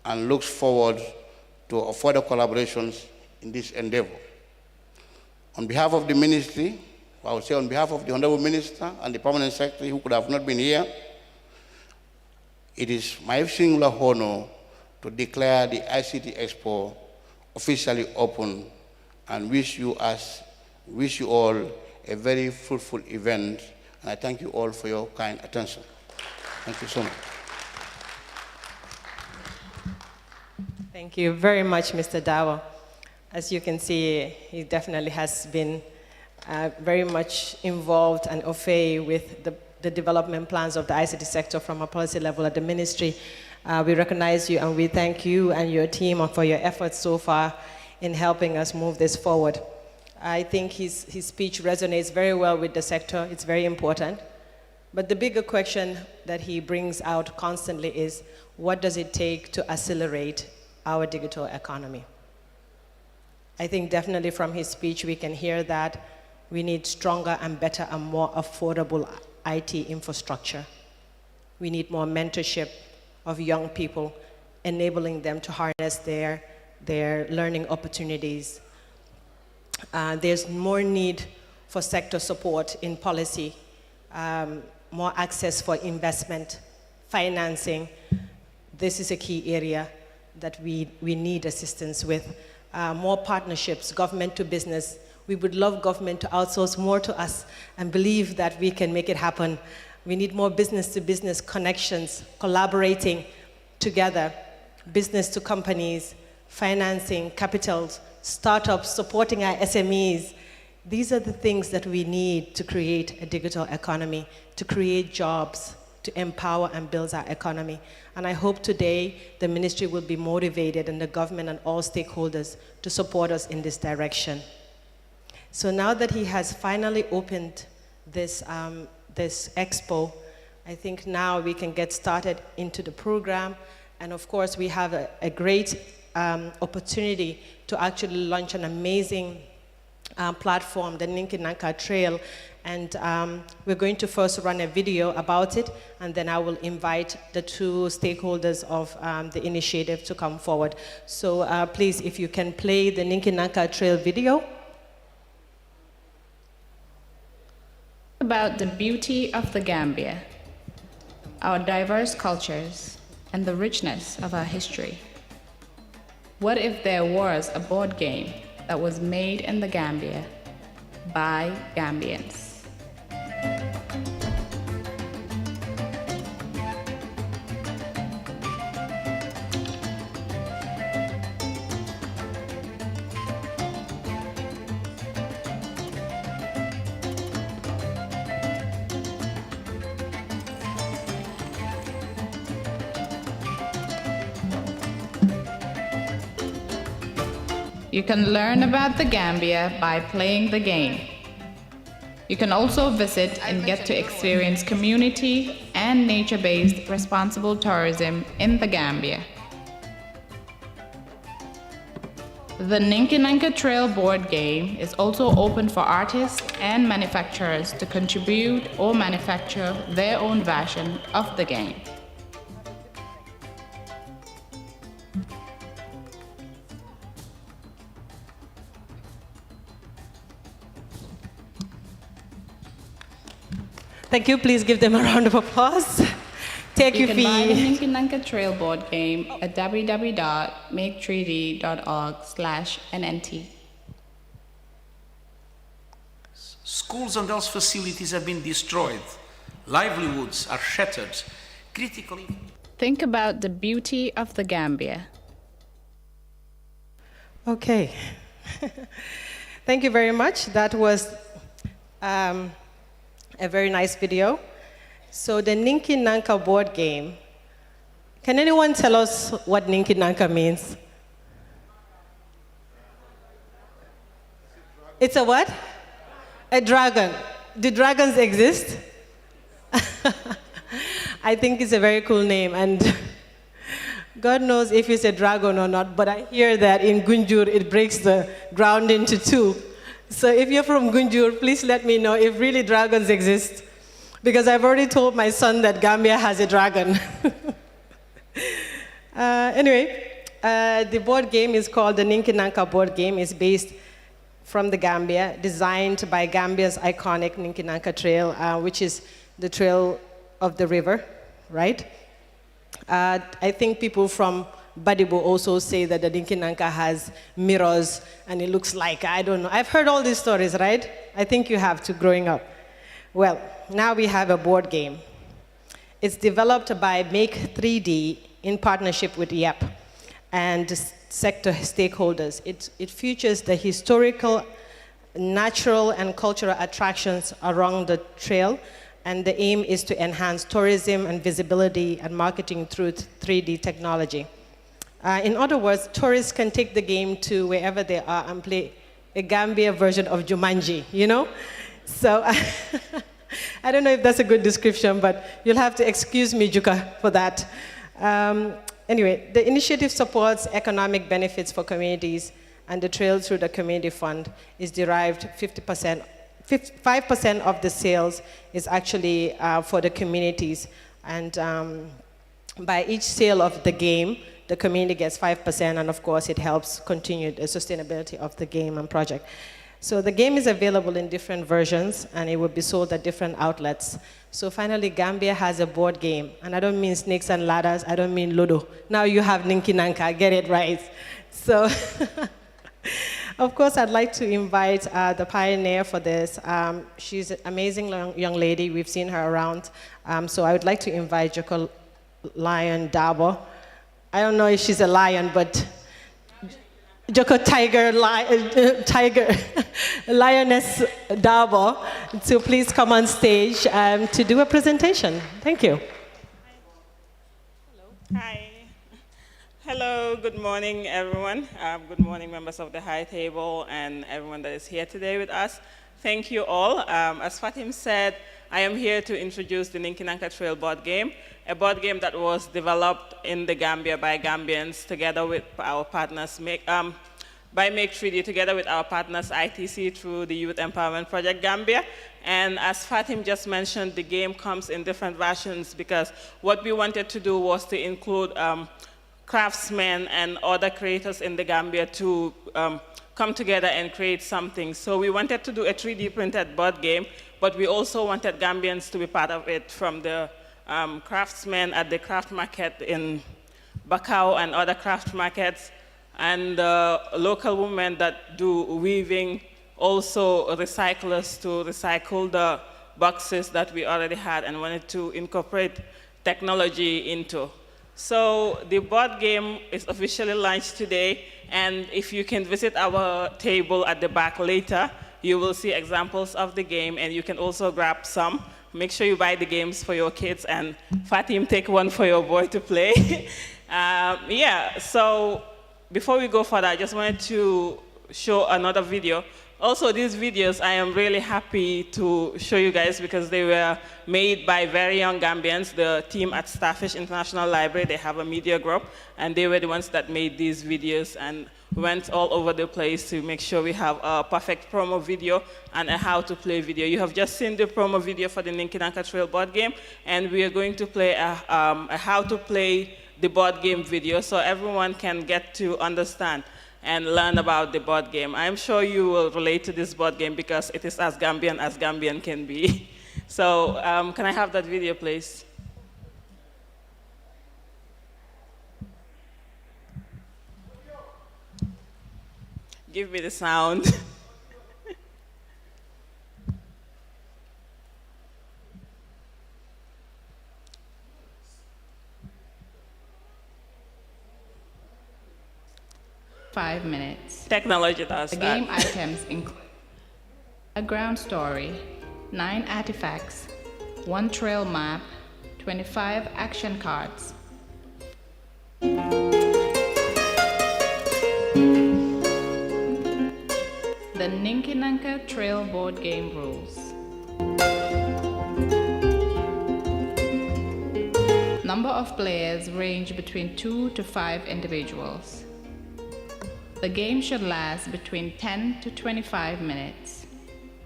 [SPEAKER 6] and looks forward to further collaborations in this endeavor. On behalf of the ministry, I would say on behalf of the Honorable Minister and the Permanent Secretary who could have not been here, it is my singular honor to declare the ICT Expo officially open and wish you all a very fruitful event, and I thank you all for your kind attention. Thank you so much.
[SPEAKER 1] Thank you very much, Mr. Dawa. As you can see, he definitely has been very much involved and au fait with the development plans of the ICT sector from a policy level at the ministry. We recognize you and we thank you and your team for your efforts so far in helping us move this forward. I think his speech resonates very well with the sector. It's very important. But the bigger question that he brings out constantly is, what does it take to accelerate our digital economy? I think definitely from his speech we can hear that we need stronger and better and more affordable IT infrastructure. We need more mentorship of young people, enabling them to harness their learning opportunities. There's more need for sector support in policy, more access for investment, financing. This is a key area that we need assistance with. More partnerships, government to business. We would love government to outsource more to us and believe that we can make it happen. We need more business to business connections, collaborating together, business to companies, financing, capitals, startups, supporting our SMEs. These are the things that we need to create a digital economy, to create jobs, to empower and build our economy. And I hope today the ministry will be motivated and the government and all stakeholders to support us in this direction. So now that he has finally opened this, this expo, I think now we can get started into the program. And of course, we have a great opportunity to actually launch an amazing platform, the Ninki Nanka Trail. And we're going to first run a video about it, and then I will invite the two stakeholders of the initiative to come forward. So please, if you can play the Ninki Nanka Trail video.
[SPEAKER 7] About the beauty of the Gambia, our diverse cultures, and the richness of our history. What if there was a board game that was made in the Gambia by Gambians? You can learn about the Gambia by playing the game. You can also visit and get to experience community and nature-based responsible tourism in the Gambia. The Ninki Nanka Trail board game is also open for artists and manufacturers to contribute or manufacture their own version of the game.
[SPEAKER 1] Thank you. Please give them a round of applause. Take
[SPEAKER 7] You
[SPEAKER 1] your
[SPEAKER 7] can buy the
[SPEAKER 1] fee.
[SPEAKER 7] Ninki Nanka Trail board game at www.make3d.org/NNT.
[SPEAKER 8] Schools and health facilities have been destroyed. Livelihoods are shattered. Critically.
[SPEAKER 7] Think about the beauty of the Gambia.
[SPEAKER 1] Okay. Thank you very much. That was a very nice video. So the Ninki Nanka board game, can anyone tell us what Ninki Nanka means? It's a what? A dragon. do dragons exist? I think it's a very cool name, and God knows if it's a dragon or not, but I hear that in Gunjur it breaks the ground into two. So if you're from Gunjur, please let me know if really dragons exist, because I've already told my son that Gambia has a dragon. Anyway, the board game is called the Ninkinanka board game. It's based from the Gambia, designed by Gambia's iconic Ninkinanka Trail, which is the trail of the river, right? I think people from Badibu also say that the Ninkinanka has mirrors and it looks like, I don't know. I've heard all these stories, right? I think you have too growing up. Well, now we have a board game. It's developed by Make 3D in partnership with YEP and sector stakeholders. It features the historical, natural, and cultural attractions along the trail, and the aim is to enhance tourism and visibility and marketing through 3D technology. In other words, tourists can take the game to wherever they are and play a Gambia version of Jumanji, you know? So I don't know if that's a good description, but you'll have to excuse me, Juka, for that. Anyway, the initiative supports economic benefits for communities, and the trail through the community fund is derived 50%. 5% of the sales is actually for the communities, and by each sale of the game, the community gets 5%, and of course it helps continue the sustainability of the game and project. So the game is available in different versions, and it will be sold at different outlets. So finally, Gambia has a board game, and I don't mean snakes and ladders, I don't mean Ludo. Now you have Ninkinanka, get it right. So. Of course, I'd like to invite the pioneer for this. She's an amazing young lady. We've seen her around. So I would like to invite Joko Lion Dabo. I don't know if she's a lion, but Joko Lioness Dabo to please come on stage to do a presentation. Thank you.
[SPEAKER 9] Hello. Hi. Hello, good morning, everyone. Good morning, members of the High Table and everyone that is here today with us. Thank you all. As Fatim said, I am here to introduce the Ninkinanka Trail board game, a board game that was developed in the Gambia by Gambians together with our partners, by Make 3D, together with our partners ITC through the Youth Empowerment Project Gambia. And as Fatim just mentioned, the game comes in different versions because what we wanted to do was to include craftsmen and other creators in the Gambia to come together and create something. So we wanted to do a 3D printed board game, but we also wanted Gambians to be part of it, from the craftsmen at the craft market in Bakau and other craft markets, and local women that do weaving, also recyclers to recycle the boxes that we already had and wanted to incorporate technology into. So the board game is officially launched today, and if you can visit our table at the back later, you will see examples of the game, and you can also grab some. Make sure you buy the games for your kids, and Fatim, take one for your boy to play. Yeah, so before we go further, I just wanted to show another video. Also, these videos, I am really happy to show you guys because they were made by very young Gambians. The team at Starfish International Library, they have a media group, and they were the ones that made these videos and went all over the place to make sure we have a perfect promo video and a how-to-play video. You have just seen the promo video for the Ninkinanka Trail board game, and we are going to play a how-to-play the board game video so everyone can get to understand and learn about the board game. I'm sure you will relate to this board game because it is as Gambian can be. So can I have that video, please? Give me the sound.
[SPEAKER 7] Five minutes.
[SPEAKER 9] Technology does
[SPEAKER 7] The
[SPEAKER 9] that.
[SPEAKER 7] game items include a ground story, 9 artifacts, 1 trail map, 25 action cards. The Ninkinanka Trail board game rules. number of players range between 2 to 5 individuals. The game should last between 10 to 25 minutes,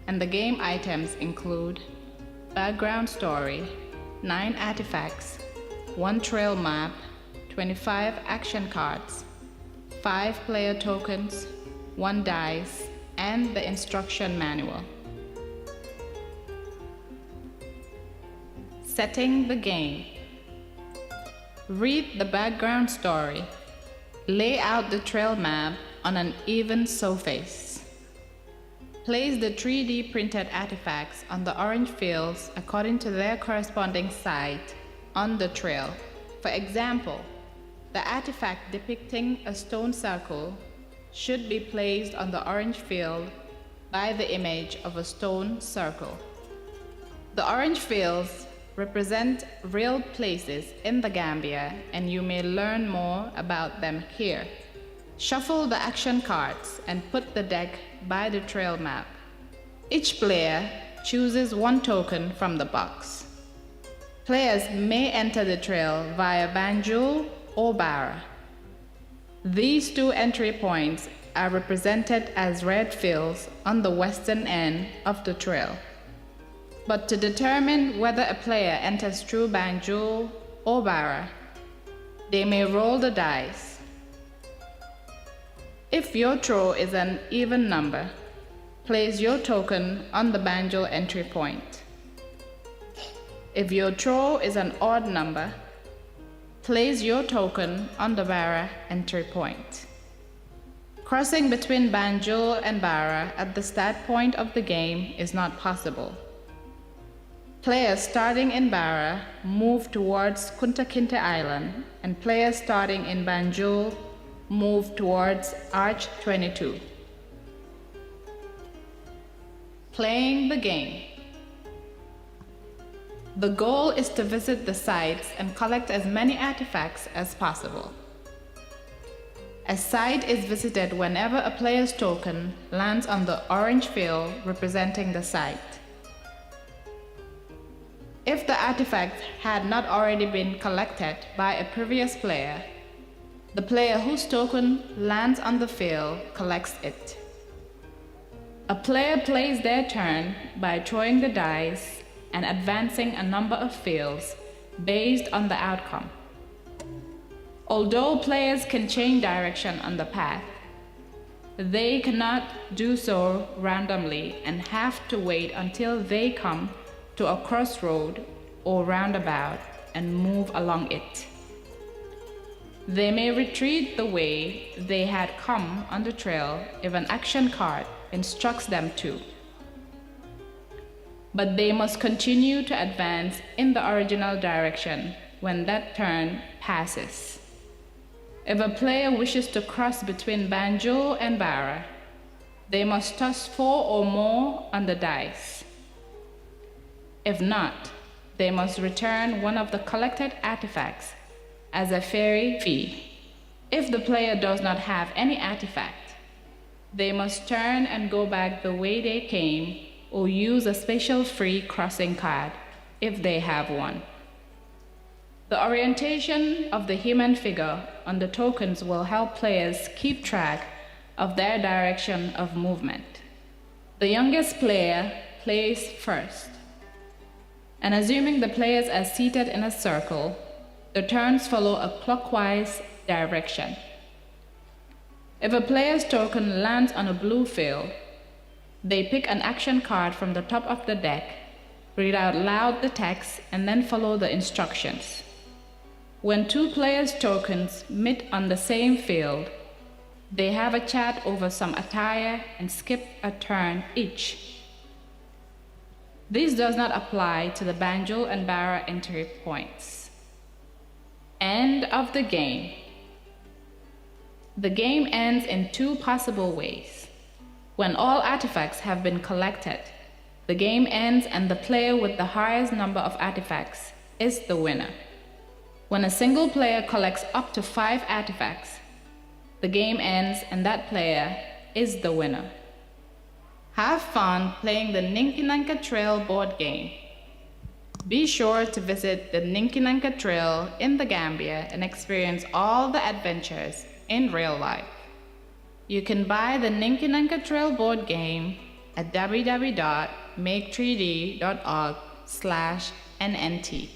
[SPEAKER 7] and the game items include background story, 9 artifacts, 1 trail map, 25 action cards, 5 player tokens, 1 dice, and the instruction manual. Setting the game. Read the background story. Lay out the trail map on an even surface. Place the 3D printed artifacts on the orange fields according to their corresponding site on the trail. For example, the artifact depicting a stone circle should be placed on the orange field by the image of a stone circle. The orange fields represent real places in the Gambia, and you may learn more about them here. Shuffle the action cards and put the deck by the trail map. Each player chooses 1 token from the box. Players may enter the trail via Banjul or Barra. These 2 entry points are represented as red fields on the western end of the trail. But to determine whether a player enters through Banjul or Barra, they may roll the dice. If your throw is an even number, place your token on the Banjul entry point. If your throw is an odd number, place your token on the Barra entry point. Crossing between Banjul and Barra at the start point of the game is not possible. Players starting in Barra move towards Kunta Kinte Island, and players starting in Banjul move towards Arch 22. Playing the game. The goal is to visit the sites and collect as many artifacts as possible. A site is visited whenever a player's token lands on the orange field representing the site. If the artifact had not already been collected by a previous player, the player whose token lands on the field collects it. A player plays their turn by throwing the dice and advancing a number of fields based on the outcome. Although players can change direction on the path, they cannot do so randomly and have to wait until they come to a crossroad or roundabout and move along it. They may retreat the way they had come on the trail if an action card instructs them to. But they must continue to advance in the original direction when that turn passes. If a player wishes to cross between Banjul and Barra, they must toss 4 or more on the dice. If not, they must return one of the collected artifacts as a ferry fee. If the player does not have any artifact, they must turn and go back the way they came or use a special free crossing card if they have one. The orientation of the human figure on the tokens will help players keep track of their direction of movement. The youngest player plays first. And assuming the players are seated in a circle, the turns follow a clockwise direction. If a player's token lands on a blue field, they pick an action card from the top of the deck, read out loud the text, and then follow the instructions. When 2 players' tokens meet on the same field, they have a chat over some attire and skip a turn each. This does not apply to the Banjul and Barra entry points. End of the game. The game ends in 2 possible ways. When all artifacts have been collected, the game ends and the player with the highest number of artifacts is the winner. When a single player collects up to 5 artifacts, the game ends and that player is the winner. Have fun playing the Ninki Nanka Trail board game. Be sure to visit the Ninkinanka Trail in the Gambia and experience all the adventures in real life. You can buy the Ninkinanka Trail board game at www.make3d.org/NNT.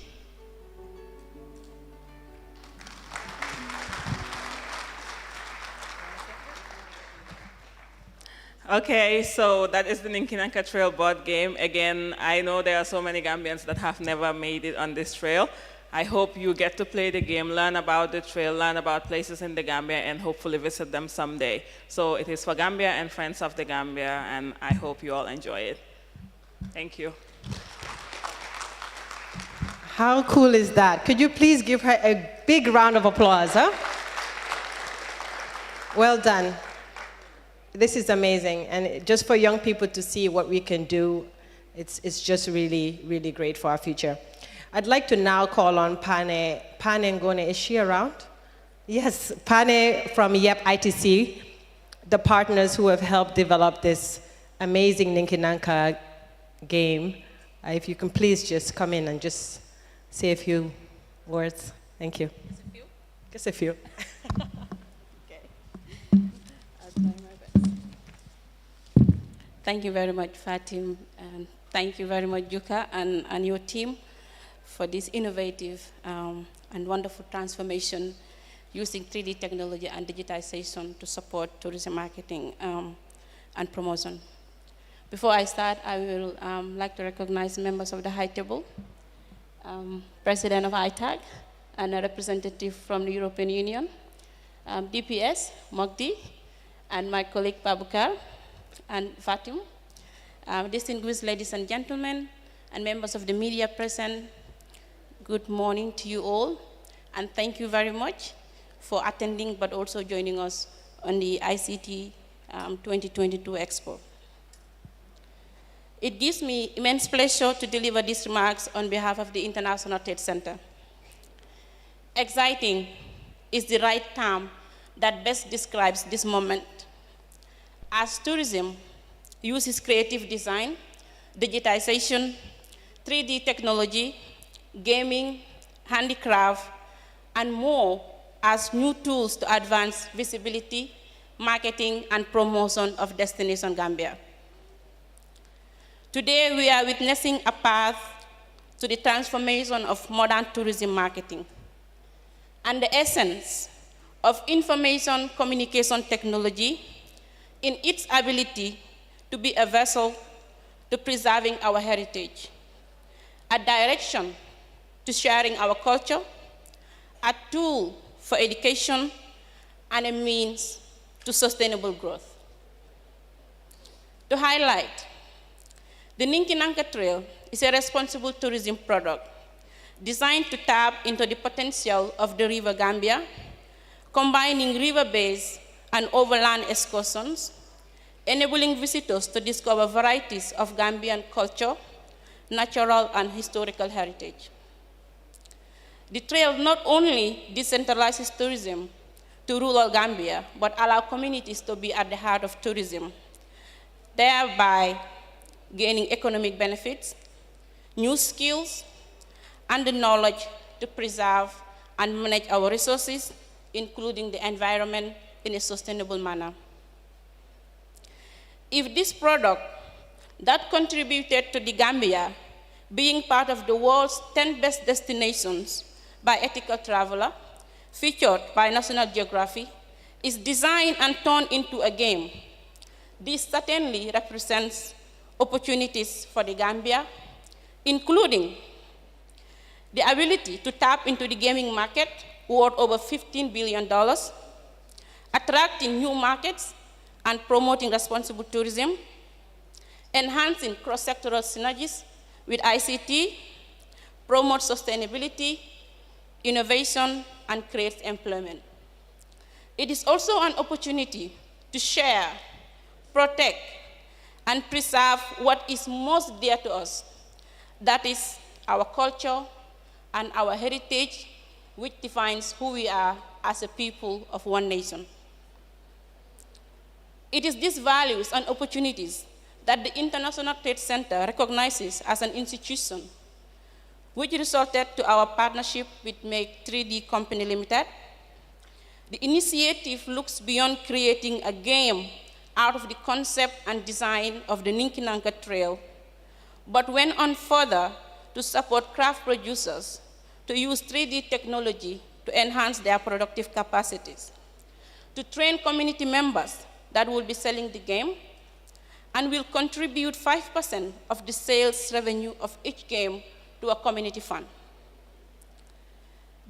[SPEAKER 9] Okay, so that is the Ninkinanka Trail board game. Again, I know there are so many Gambians that have never made it on this trail. I hope you get to play the game, learn about the trail, learn about places in the Gambia, and hopefully visit them someday. So it is for Gambia and friends of the Gambia, and I hope you all enjoy it. Thank you.
[SPEAKER 1] How cool is that? Could you please give her a big round of applause, huh? Well done. This is amazing, and just for young people to see what we can do, it's just really, really great for our future. I'd like to now call on Pane Ngone. Is she around? Yes, Pane from Itag ITC, the partners who have helped develop this amazing Ninkinanka game. If you can please just come in and just say a few words. Thank you. Just a few.
[SPEAKER 10] Thank you very much, Fatim, and thank you very much, Yuka, and your team for this innovative and wonderful transformation using 3D technology and digitization to support tourism marketing and promotion. Before I start, I will like to recognize members of the High Table, President of Itag, and a representative from the European Union, DPS, Mogdi, and my colleague Babukar, and Fatim, distinguished ladies and gentlemen, and members of the media present, good morning to you all, and thank you very much for attending, but also joining us on the ICT 2022 Expo. It gives me immense pleasure to deliver these remarks on behalf of the International Trade Center. Exciting is the right term that best describes this moment, as tourism uses creative design, digitization, 3D technology, gaming, handicraft, and more as new tools to advance visibility, marketing, and promotion of Destination Gambia. Today, we are witnessing a path to the transformation of modern tourism marketing and the essence of information communication technology in its ability to be a vessel to preserving our heritage, a direction to sharing our culture, a tool for education, and a means to sustainable growth. To highlight, the Ninkinanka Trail is a responsible tourism product designed to tap into the potential of the River Gambia, combining river-based and overland excursions, enabling visitors to discover varieties of Gambian culture, natural and historical heritage. The trail not only decentralizes tourism to rural Gambia, but allows communities to be at the heart of tourism, thereby gaining economic benefits, new skills, and the knowledge to preserve and manage our resources, including the environment, in a sustainable manner. If this product that contributed to the Gambia being part of the world's 10 best destinations by Ethical Traveler, featured by National Geographic, is designed and turned into a game, this certainly represents opportunities for the Gambia, including the ability to tap into the gaming market worth over $15 billion, attracting new markets and promoting responsible tourism, enhancing cross-sectoral synergies with ICT, promote sustainability, innovation, and create employment. It is also an opportunity to share, protect, and preserve what is most dear to us, that is our culture and our heritage, which defines who we are as a people of one nation. It is these values and opportunities that the International Trade Center recognizes as an institution which resulted to our partnership with Make 3D Company Limited. The initiative looks beyond creating a game out of the concept and design of the Ninkinanka Trail, but went on further to support craft producers to use 3D technology to enhance their productive capacities, to train community members that will be selling the game, and will contribute 5% of the sales revenue of each game to a community fund.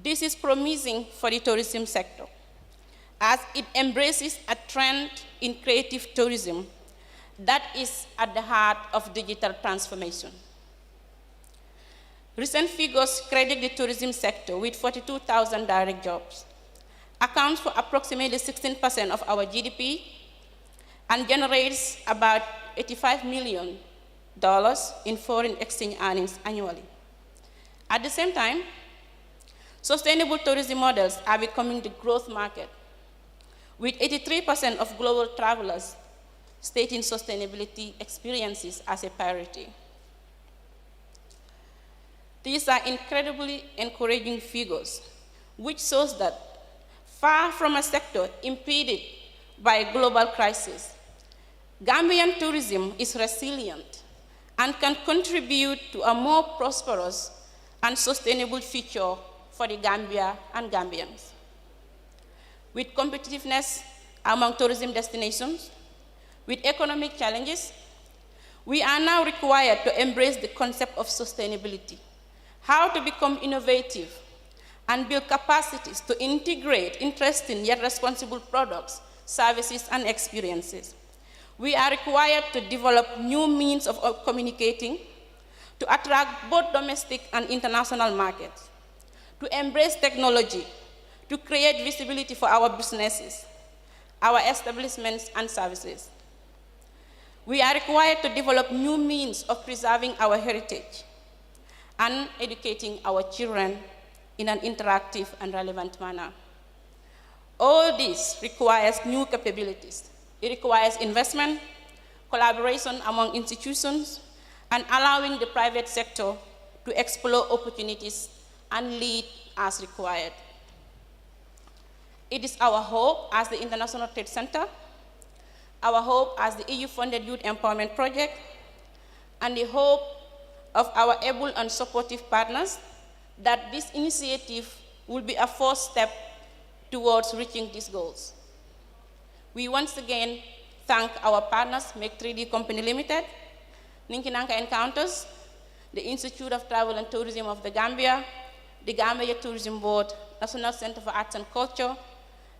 [SPEAKER 10] This is promising for the tourism sector, as it embraces a trend in creative tourism that is at the heart of digital transformation. Recent figures credit the tourism sector with 42,000 direct jobs, accounts for approximately 16% of our GDP, and generates about $85 million in foreign exchange earnings annually. At the same time, sustainable tourism models are becoming the growth market, with 83% of global travelers stating sustainability experiences as a priority. These are incredibly encouraging figures, which shows that far from a sector impeded by a global crisis, Gambian tourism is resilient and can contribute to a more prosperous and sustainable future for the Gambia and Gambians. With competitiveness among tourism destinations, with economic challenges, we are now required to embrace the concept of sustainability, how to become innovative and build capacities to integrate interesting yet responsible products, services, and experiences. We are required to develop new means of communicating, to attract both domestic and international markets, to embrace technology, to create visibility for our businesses, our establishments, and services. We are required to develop new means of preserving our heritage and educating our children in an interactive and relevant manner. All this requires new capabilities. It requires investment, collaboration among institutions, and allowing the private sector to explore opportunities and lead as required. It is our hope as the International Trade Center, our hope as the EU-funded Youth Empowerment Project, and the hope of our able and supportive partners that this initiative will be a first step towards reaching these goals. We once again thank our partners, Make 3D Company Limited, Ninkinanka Encounters, the Institute of Travel and Tourism of the Gambia, the Gambia Tourism Board, National Center for Arts and Culture,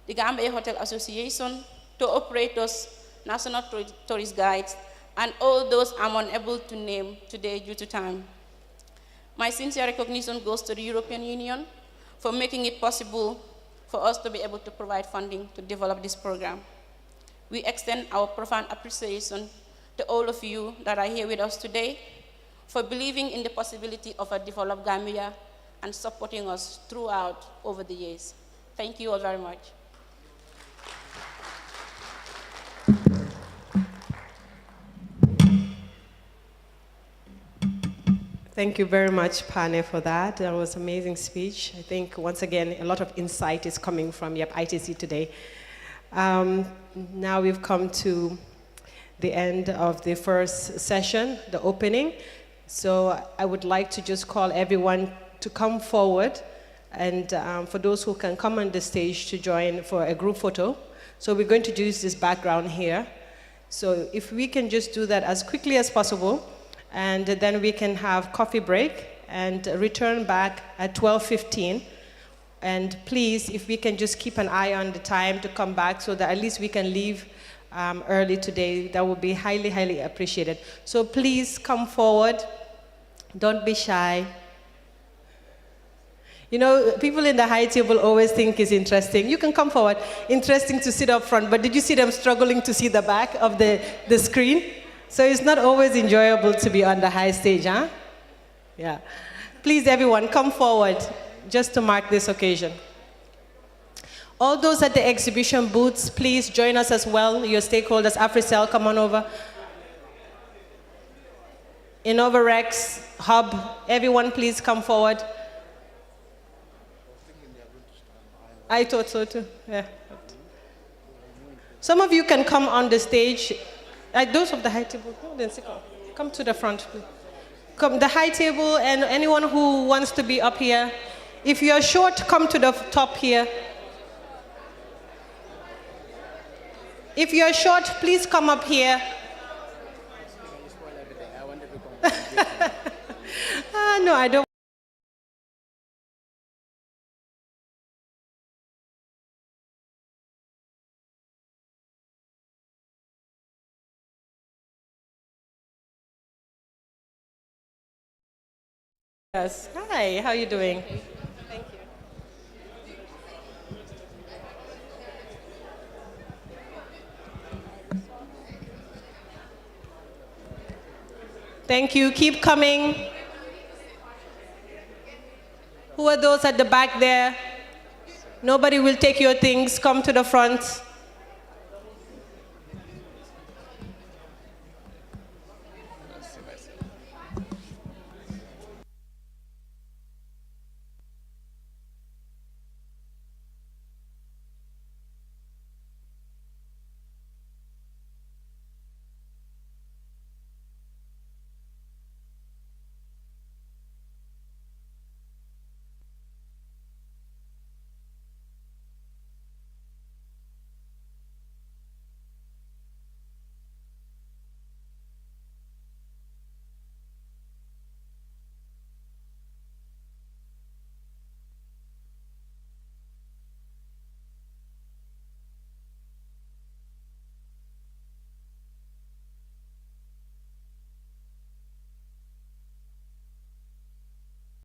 [SPEAKER 10] the Gambia Hotel Association, tour operators, national tourist guides, and all those I'm unable to name today due to time. My sincere recognition goes to the European Union for making it possible for us to be able to provide funding to develop this program. We extend our profound appreciation to all of you that are here with us today for believing in the possibility of a developed Gambia and supporting us throughout over the years. Thank you all very much.
[SPEAKER 1] Thank you very much, Pane, for that. That was an amazing speech. I think, once again, a lot of insight is coming from ITC today. Now we've come to the end of the first session, the opening. So I would like to just call everyone to come forward, and for those who can come on the stage to join for a group photo. So we're going to use this background here. So if we can just do that as quickly as possible, and then we can have coffee break and return back at 12:15. And please, if we can just keep an eye on the time to come back so that at least we can leave early today, that would be highly, highly appreciated. So please come forward. Don't be shy. You know, people in the high table always think it's interesting. You can come forward. Interesting to sit up front, but did you see them struggling to see the back of the screen? So it's not always enjoyable to be on the high stage, huh? Yeah. Please, everyone, come forward just to mark this occasion. All those at the exhibition booths, please join us as well. Your stakeholders, AfriCell, come on over. Innovarex Hub. Everyone please come forward. I thought so too, yeah. Some of you can come on the stage. Those of the high table, no, then come to the front, please. Come, the high table and anyone who wants to be up here. If you're short, come to the top here. If you're short, please come up here. No, I don't. Yes. Hi, how are you doing? Thank you. Thank you. Keep coming. Who are those at the back there? Nobody will take your things. Come to the front.